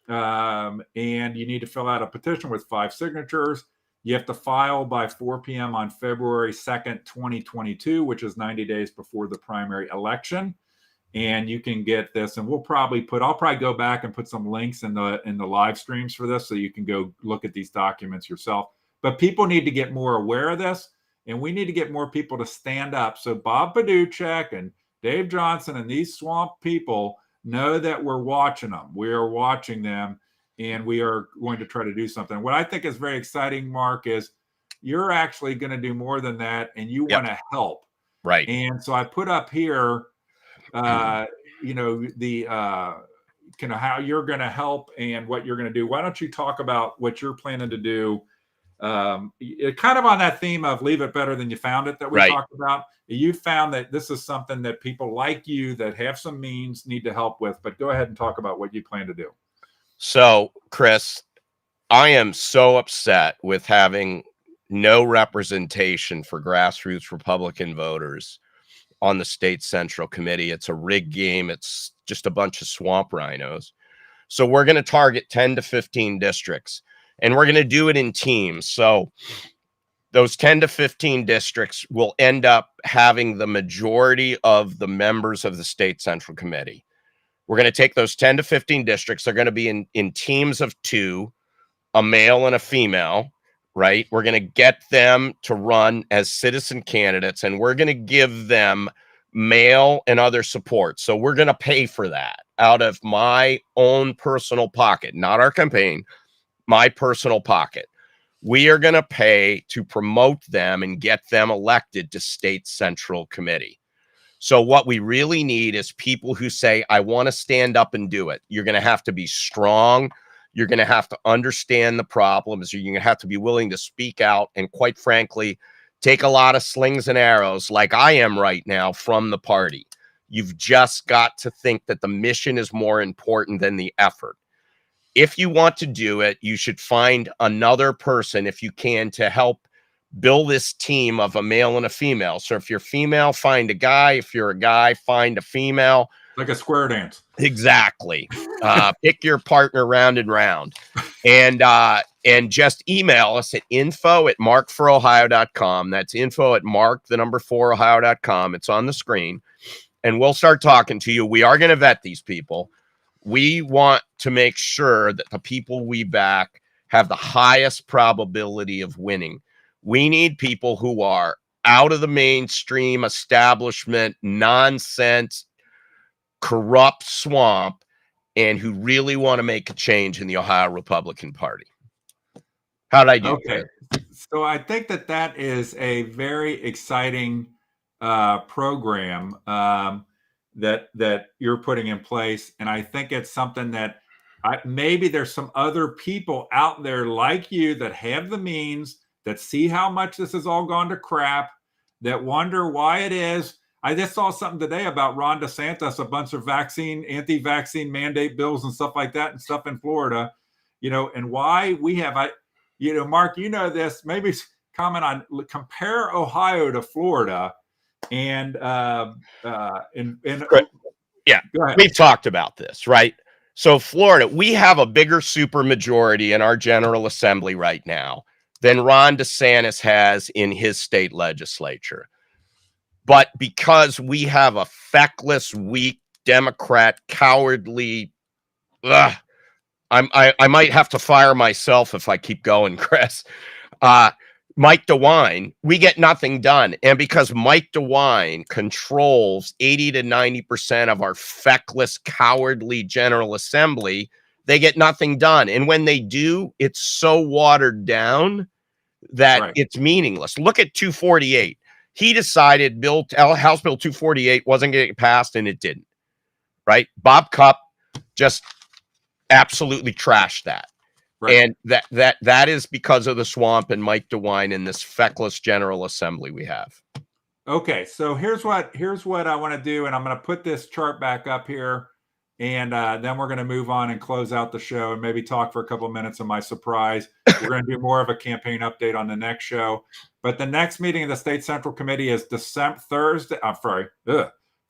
and you need to fill out a petition with 5 signatures. You have to file by 4 p.m. on February 2nd, 2022, which is 90 days before the primary election. And you can get this, and I'll probably go back and put some links in the live streams for this so you can go look at these documents yourself. But people need to get more aware of this, and we need to get more people to stand up. So Bob Paduchek and Dave Johnson and these swamp people know that we're watching them. We are watching them. And we are going to try to do something. What I think is very exciting, Mark, is you're actually going to do more than that, and you want to help. Right. And so I put up here, how you're going to help and what you're going to do. Why don't you talk about what you're planning to do? Kind of on that theme of leave it better than you found it that we talked about. You found that this is something that people like you that have some means need to help with. But go ahead and talk about what you plan to do. So, Chris, I am so upset with having no representation for grassroots Republican voters on the state central committee. It's a rigged game. It's just a bunch of swamp rhinos. So we're going to target 10 to 15 districts, and we're going to do it in teams. So those 10 to 15 districts will end up having the majority of the members of the state central committee. We're going to take those 10 to 15 districts. They're going to be in teams of 2, a male and a female, right? We're going to get them to run as citizen candidates, and we're going to give them mail and other support. So we're going to pay for that out of my own personal pocket, not our campaign, my personal pocket. We are going to pay to promote them and get them elected to state central committee. So what we really need is people who say, I want to stand up and do it. You're going to have to be strong. You're going to have to understand the problems. You're going to have to be willing to speak out and, quite frankly, take a lot of slings and arrows like I am right now from the party. You've just got to think that the mission is more important than the effort. If you want to do it, you should find another person, if you can, to help build this team of a male and a female. So if you're female, find a guy. If you're a guy, find a female. Like a square dance. Exactly. Pick your partner round and round. And just email us at info@mark4ohio.com. That's info@mark4ohio.com. It's on the screen. And we'll start talking to you. We are going to vet these people. We want to make sure that the people we back have the highest probability of winning. We need people who are out of the mainstream establishment, nonsense, corrupt swamp, and who really want to make a change in the Ohio Republican Party. How'd I do? Okay. So I think that is a very exciting program that you're putting in place. And I think it's something that maybe there's some other people out there like you that have the means, that see how much this has all gone to crap, that wonder why it is. I just saw something today about Ron DeSantis, a bunch of anti-vaccine mandate bills and stuff like that and stuff in Florida, and why we have, Mark, this, maybe comment on, compare Ohio to Florida and, Right. Yeah, go ahead. we've talked about this, right? So Florida, we have a bigger supermajority in our General Assembly right now than Ron DeSantis has in his state legislature. But because we have a feckless, weak, Democrat, cowardly, I might have to fire myself if I keep going, Chris. Mike DeWine, we get nothing done. And because Mike DeWine controls 80 to 90% of our feckless, cowardly General Assembly, they get nothing done. And when they do, it's so watered down that it's meaningless. Look at 248. He decided House Bill 248 wasn't going to get passed, and it didn't. Right? Bob Cupp just absolutely trashed that. Right. And that is because of the swamp and Mike DeWine and this feckless General Assembly we have. Okay, so here's what I want to do, and I'm going to put this chart back up here, and then we're going to move on and close out the show and maybe talk for a couple of minutes of my surprise. We're going to do more of a campaign update on the next show. But the next meeting of the State Central Committee is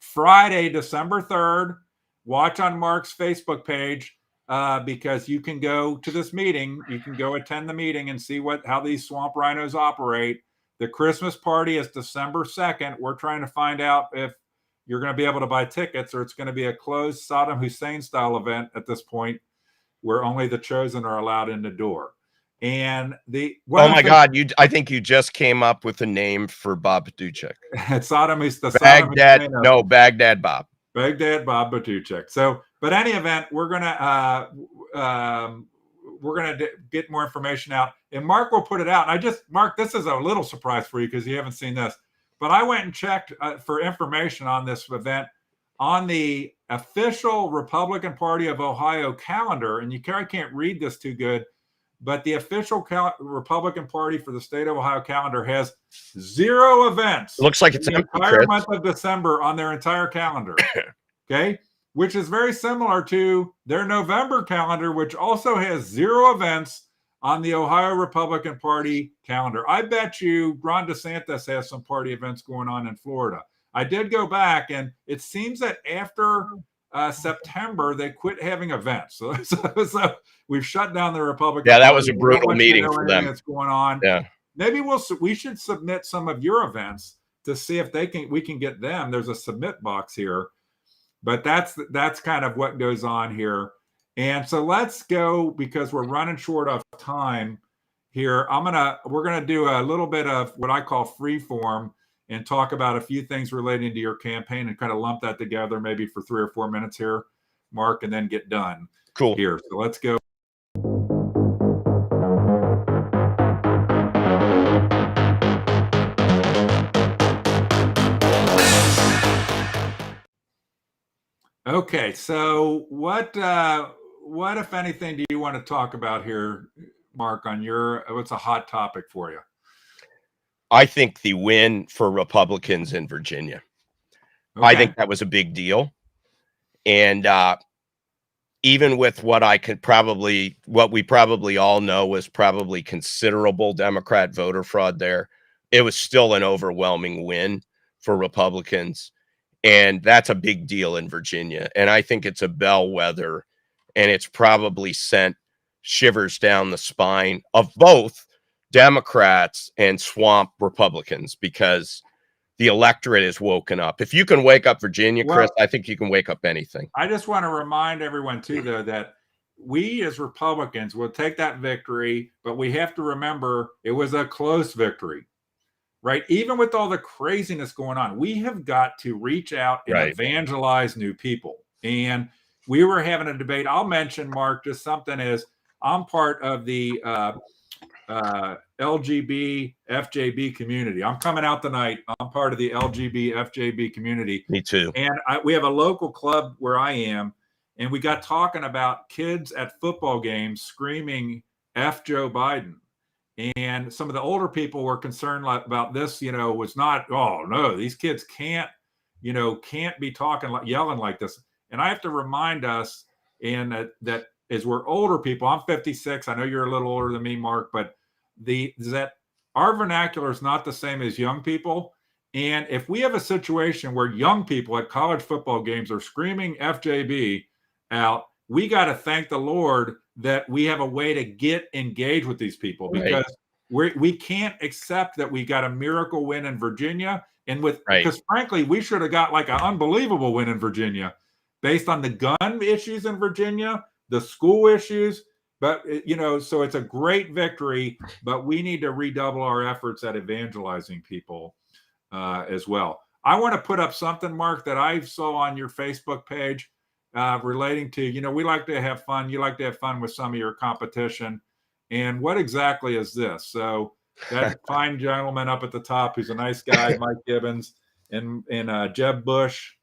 Friday, December 3rd. Watch on Mark's Facebook page. Because you can go to this meeting, you can go attend the meeting and see how these swamp rhinos operate. The Christmas party is December 2nd. We're trying to find out if you're going to be able to buy tickets or it's going to be a closed Saddam Hussein style event at this point where only the chosen are allowed in the door. And God, I think you just came up with a name for Bob Batuchek. Baghdad Bob. Baghdad Bob Batuchek. So, but any event, we're gonna get more information out, and Mark will put it out. And Mark, this is a little surprise for you because you haven't seen this, but I went and checked for information on this event on the official Republican Party of Ohio calendar, and I can't read this too good, but the official Republican Party for the state of Ohio calendar has 0 events. Looks like it's the entire month of December on their entire calendar. Okay, which is very similar to their November calendar, which also has 0 events on the Ohio Republican Party calendar. I bet you Ron DeSantis has some party events going on in Florida. I did go back, and it seems that after September, they quit having events. So we've shut down the Republican. Yeah, that was a brutal meeting for them. That's going on. Yeah, maybe we should submit some of your events to see if we can get them. There's a submit box here, but that's kind of what goes on here. And so let's go because we're running short of time here. We're gonna do a little bit of what I call free form and talk about a few things relating to your campaign and kind of lump that together maybe for 3 or 4 minutes here, Mark, and then get done. Cool. Here. So let's go. Okay, so what if anything do you want to talk about here, Mark, on what's a hot topic for you? I think the win for Republicans in Virginia. Okay. I think that was a big deal. And even with what we probably all know was probably considerable Democrat voter fraud there, it was still an overwhelming win for Republicans. And that's a big deal in Virginia. And I think it's a bellwether, and it's probably sent shivers down the spine of both Democrats and swamp Republicans because the electorate is woken up. If you can wake up Virginia, Chris, I think you can wake up anything. I just want to remind everyone too, though, that we as Republicans will take that victory, but we have to remember it was a close victory, right? Even with all the craziness going on, we have got to reach out and evangelize new people. And we were having a debate. I'll mention, Mark, just something is I'm part of the LGB FJB community. I'm coming out tonight. I'm part of the LGB FJB community. Me too. And we have a local club where I am, and we got talking about kids at football games screaming F Joe Biden. And some of the older people were concerned about this, was not, oh no, these kids can't be talking, yelling like this. And I have to remind us, and that as we're older people, I'm 56. I know you're a little older than me, Mark, but that our vernacular is not the same as young people. And if we have a situation where young people at college football games are screaming FJB out, we got to thank the Lord that we have a way to get engaged with these people, because we can't accept that we got a miracle win in Virginia. And because frankly, we should have got like an unbelievable win in Virginia based on the gun issues in Virginia, the school issues. But, so it's a great victory, but we need to redouble our efforts at evangelizing people as well. I want to put up something, Mark, that I saw on your Facebook page relating to, we like to have fun. You like to have fun with some of your competition. And what exactly is this? So that fine gentleman up at the top, who's a nice guy, Mike Gibbons, and Jeb Bush,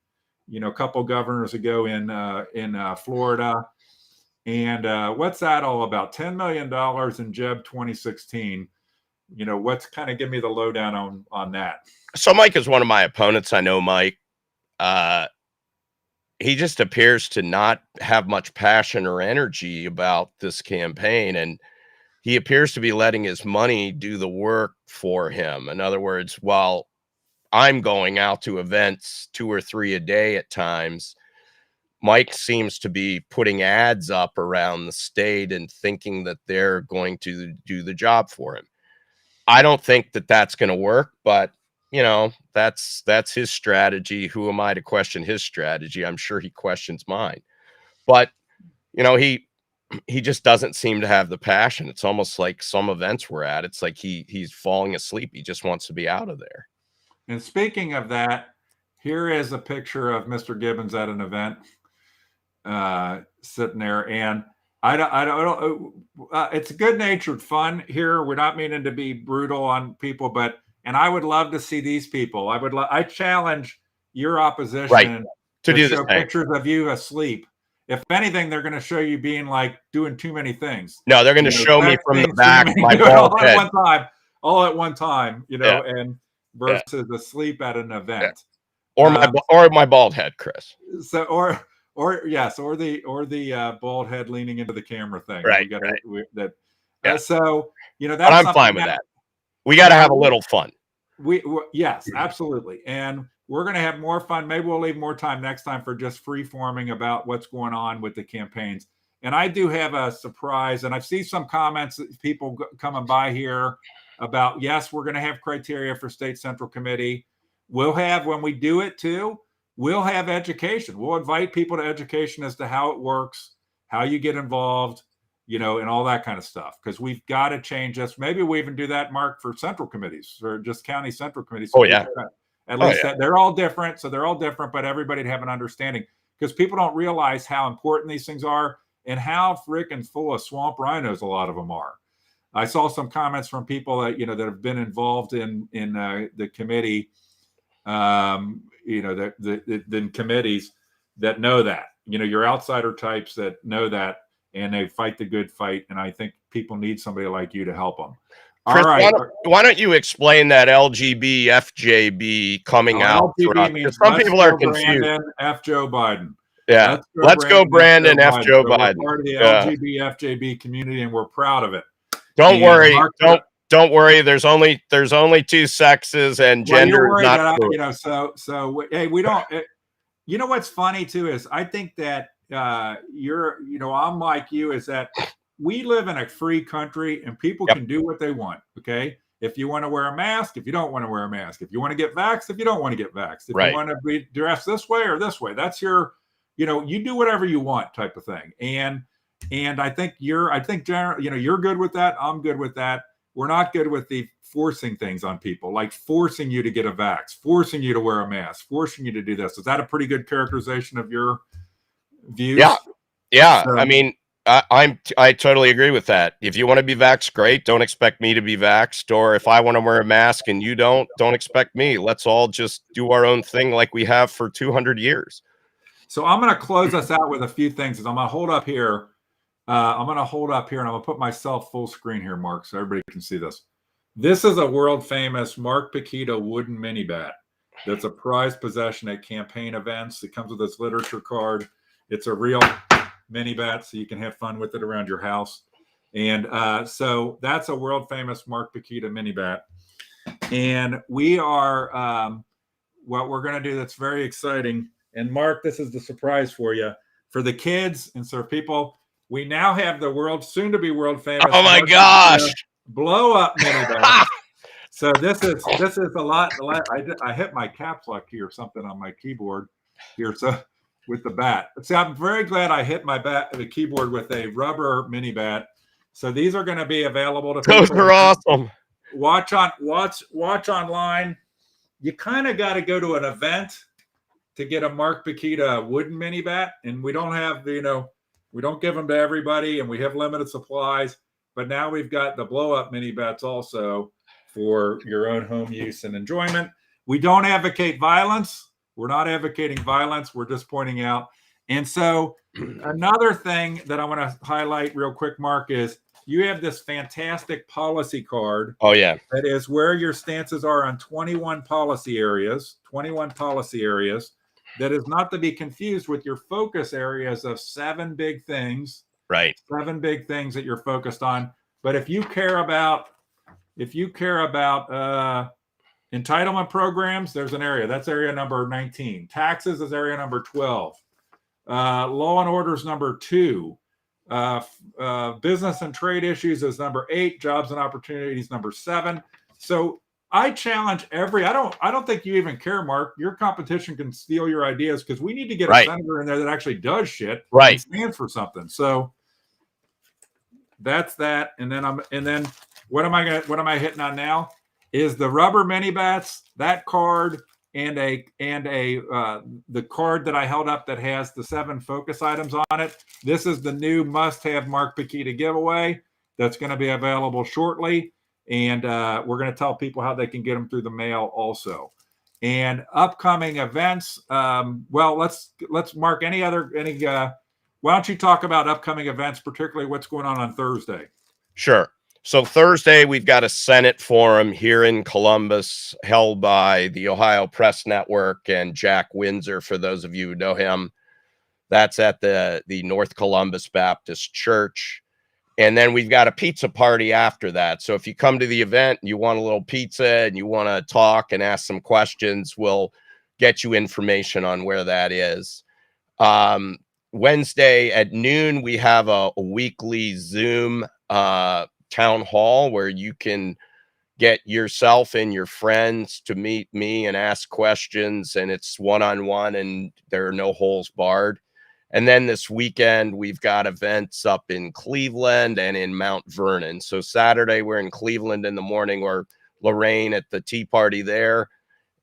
a couple governors ago in Florida. And what's that all about? $10 million in Jeb 2016. What's kind of give me the lowdown on that? So Mike is one of my opponents. I know Mike. He just appears to not have much passion or energy about this campaign, and he appears to be letting his money do the work for him. In other words, while I'm going out to events 2 or 3 a day at times, Mike seems to be putting ads up around the state and thinking that they're going to do the job for him. I don't think that that's going to work, but that's his strategy. Who am I to question his strategy? I'm sure he questions mine, but he just doesn't seem to have the passion. It's almost like some events we're at, it's like he's falling asleep. He just wants to be out of there. And speaking of that, here is a picture of Mr. Gibbons at an event, sitting there. And I don't it's good-natured fun here. We're not meaning to be brutal on people, and I would love to see these people. I challenge your opposition to do show pictures of you asleep. If anything, they're going to show you being doing too many things. No, they're going to show me from the back my bald head all at one time, and versus asleep at an event, or my bald head, Chris. So or the bald head leaning into the camera thing. So that's. But I'm fine with that. We got to have a little fun. Yes, absolutely, and we're going to have more fun. Maybe we'll leave more time next time for just free forming about what's going on with the campaigns. And I do have a surprise, and I've seen some comments, people coming by here about, yes, we're going to have criteria for State Central Committee. We'll have, when we do it too, we'll have education. We'll invite people to education as to how it works, how you get involved, and all that kind of stuff. Because we've got to change this. Maybe we even do that, Mark, for central committees or just county central committees. So at least they're all different. So they're all different, but everybody'd have an understanding, because people don't realize how important these things are and how freaking full of swamp rhinos a lot of them are. I saw some comments from people that, that have been involved in the committee, the committees that know that, your outsider types that know that, and they fight the good fight. And I think people need somebody like you to help them. Chris, all right. Why don't you explain that LGB FJB coming out? Some people are confused. Brandon F. Joe Biden. Yeah. Let's go Brandon F. Joe Biden. We're part of the LGB FJB community, and we're proud of it. Don't worry. Don't worry. There's only 2 sexes, and gender is not. Hey, we don't. What's funny too is I think that I'm like you, is that we live in a free country and people can do what they want. Okay. If you want to wear a mask, if you don't want to wear a mask, if you want to get vaxxed, if you don't want to get vaxxed, if you want to be dressed this way or this way, that's your, you do whatever you want type of thing. And I think you're good with that. I'm good with that. We're not good with the forcing things on people, like forcing you to get a vax, forcing you to wear a mask, forcing you to do this. Is that a pretty good characterization of your views? Yeah. I mean, I totally agree with that. If you want to be vaxxed, great. Don't expect me to be vaxxed. Or if I want to wear a mask and you don't expect me. Let's all just do our own thing like we have for 200 years. So I'm going to close us out with a few things. I'm going to hold up here I'm going to hold up here and I'm going to put myself full screen here, Mark, so everybody can see this. This is a world famous Mark Pukita wooden mini bat. That's a prized possession at campaign events. It comes with this literature card. It's a real mini bat, so you can have fun with it around your house. And so that's a world famous Mark Pukita mini bat. And we are, what we're going to do that's very exciting. And Mark, this is the surprise for you. For the kids and so people, we now have the world, soon to be world famous. Oh my Mark gosh. Pukita blow up mini bat. So this is a lot. I hit my caps lock here or something on my keyboard here. So with the bat. See, I'm very glad I hit the keyboard with a rubber mini bat. So these are going to be available to people. Those are awesome. Watch online. You kind of got to go to an event to get a Mark Pukita wooden mini bat, and we don't have we don't give them to everybody, and we have limited supplies. But now we've got the blow up mini bats also for your own home use and enjoyment. We don't advocate violence. We're not advocating violence. We're just pointing out. And so another thing that I want to highlight real quick, Mark, is you have this fantastic policy card. Oh, yeah. That is where your stances are on 21 policy areas, that is not to be confused with your focus areas of 7 big things. Right. 7 big things that you're focused on. But if you care about entitlement programs, there's an area. That's area number 19. Taxes is area number 12. Law and order is number 2. Business and trade issues is number 8. Jobs and opportunities number 7. So I challenge I don't think you even care, Mark. Your competition can steal your ideas because we need to get a senator in there that actually does shit. Right. And stands for something. So that's that. And then what am I hitting on now? Is the rubber mini bats, that card, and the card that I held up that has the 7 focus items on it. This is the new must-have Mark Pukita giveaway that's going to be available shortly, and we're going to tell people how they can get them through the mail also. And upcoming events. Well, let's Mark. Why don't you talk about upcoming events, particularly what's going on Thursday? Sure. So Thursday, we've got a Senate forum here in Columbus held by the Ohio Press Network and Jack Windsor, for those of you who know him. That's at the North Columbus Baptist Church. And then we've got a pizza party after that. So if you come to the event and you want a little pizza and you want to talk and ask some questions, we'll get you information on where that is. Wednesday at noon, we have a weekly Zoom town hall where you can get yourself and your friends to meet me and ask questions, and it's one-on-one and there are no holes barred. And then this weekend we've got events up in Cleveland and in Mount Vernon. So Saturday we're in Cleveland in the morning, or Lorraine at the tea party there,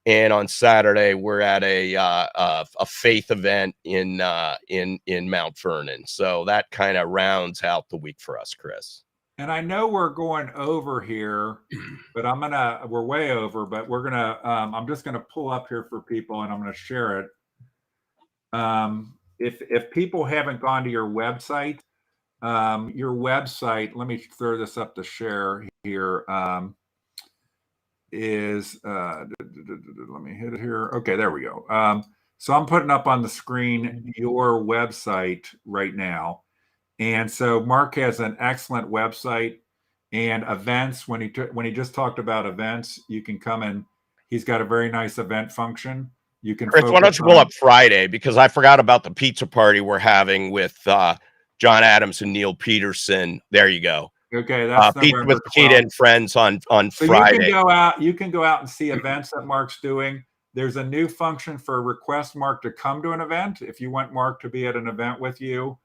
and on Saturday we're at a faith event in Mount Vernon. So that kind of rounds out the week for us, Chris. And I know we're going over here, but we're way over, but we're gonna, I'm just gonna pull up here for people and I'm gonna share it. If people haven't gone to your website, let me throw this up to share here, let me hit it here. Okay, there we go. So I'm putting up on the screen your website right now. And so Mark has an excellent website and events. When he just talked about events, you can come and he's got a very nice event function. You can. Chris, why don't you pull up Friday, because I forgot about the pizza party we're having with John Adams and Neil Peterson. There you go. Okay, that's Pizza with Pukita and friends on so Friday. You can go out and see events that Mark's doing. There's a new function for request Mark to come to an event if you want Mark to be at an event with you.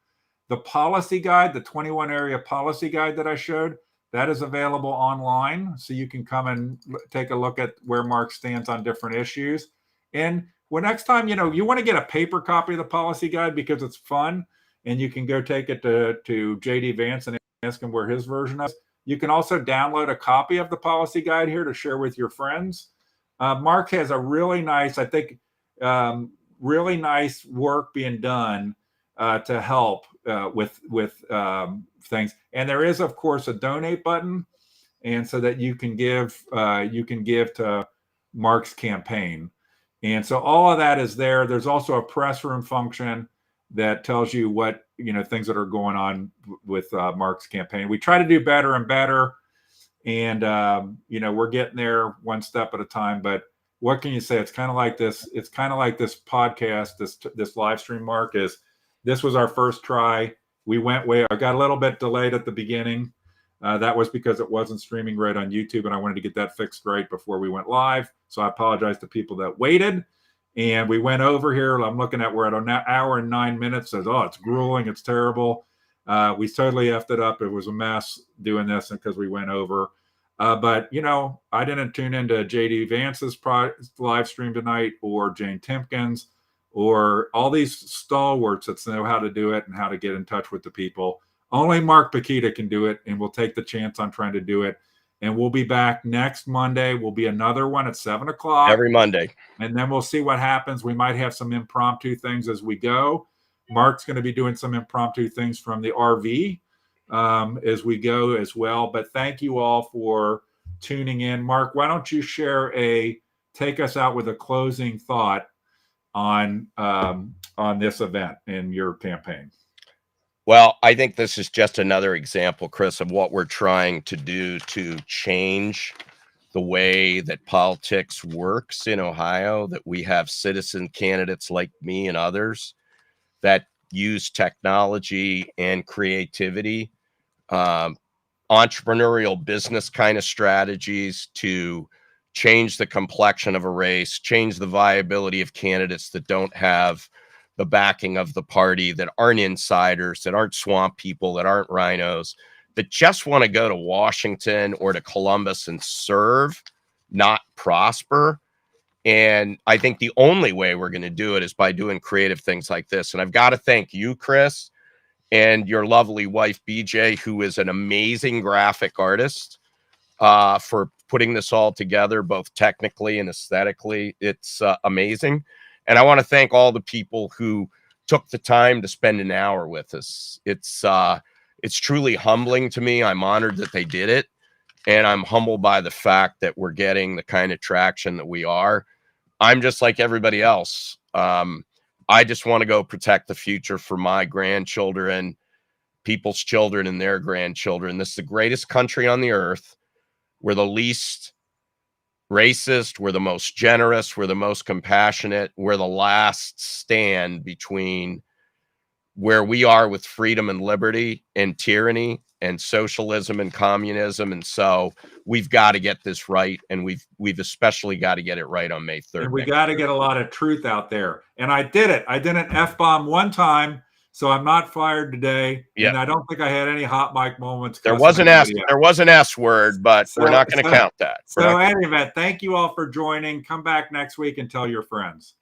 The policy guide, the 21 area policy guide that I showed, that is available online. So you can come and take a look at where Mark stands on different issues. And next time, you want to get a paper copy of the policy guide because it's fun, and you can go take it to JD Vance and ask him where his version is. You can also download a copy of the policy guide here to share with your friends. Mark has a really nice, really nice work being done to help things. And there is, of course, a donate button, and so that you can give to Mark's campaign. And so all of that is there. There's also a press room function that tells you what, things that are going on with Mark's campaign. We try to do better and better. And, we're getting there one step at a time, but what can you say? It's kind of like this. It's kind of like this podcast, this live stream, Mark, this was our first try. We went I got a little bit delayed at the beginning. That was because it wasn't streaming right on YouTube, and I wanted to get that fixed right before we went live. So I apologize to people that waited. And we went over here. I'm looking at, we're at an hour and 9 minutes. Says, oh, it's grueling. It's terrible. We totally effed it up. It was a mess doing this because we went over. But, I didn't tune into JD Vance's live stream tonight, or Jane Timpkins, or all these stalwarts that know how to do it and how to get in touch with the people. Only Mark Pukita can do it, and we'll take the chance on trying to do it. And we'll be back next Monday. Will be another one at 7 o'clock. Every Monday. And then we'll see what happens. We might have some impromptu things as we go. Mark's going to be doing some impromptu things from the RV as we go as well. But thank you all for tuning in. Mark, why don't you take us out with a closing thought on this event in your campaign? Well, I think this is just another example, Chris, of what we're trying to do to change the way that politics works in Ohio, that we have citizen candidates like me and others that use technology and creativity, entrepreneurial business kind of strategies to change the complexion of a race, change the viability of candidates that don't have the backing of the party, that aren't insiders, that aren't swamp people, that aren't rhinos, that just want to go to Washington or to Columbus and serve, not prosper. And I think the only way we're going to do it is by doing creative things like this. And I've got to thank you, Chris, and your lovely wife, BJ, who is an amazing graphic artist, for putting this all together, both technically and aesthetically. It's amazing. And I want to thank all the people who took the time to spend an hour with us. It's truly humbling to me. I'm honored that they did it. And I'm humbled by the fact that we're getting the kind of traction that we are. I'm just like everybody else. I just want to go protect the future for my grandchildren, people's children, and their grandchildren. This is the greatest country on the earth. We're the least racist, we're the most generous, we're the most compassionate, we're the last stand between where we are with freedom and liberty and tyranny and socialism and communism. And so we've got to get this right, and we've especially got to get it right on May 3rd. And we got to get a lot of truth out there. And I did it. I didn't F-bomb one time, so I'm not fired today. And I don't think I had any hot mic moments. There was an S word, but we're not going to count that. So anyway, thank you all for joining. Come back next week and tell your friends.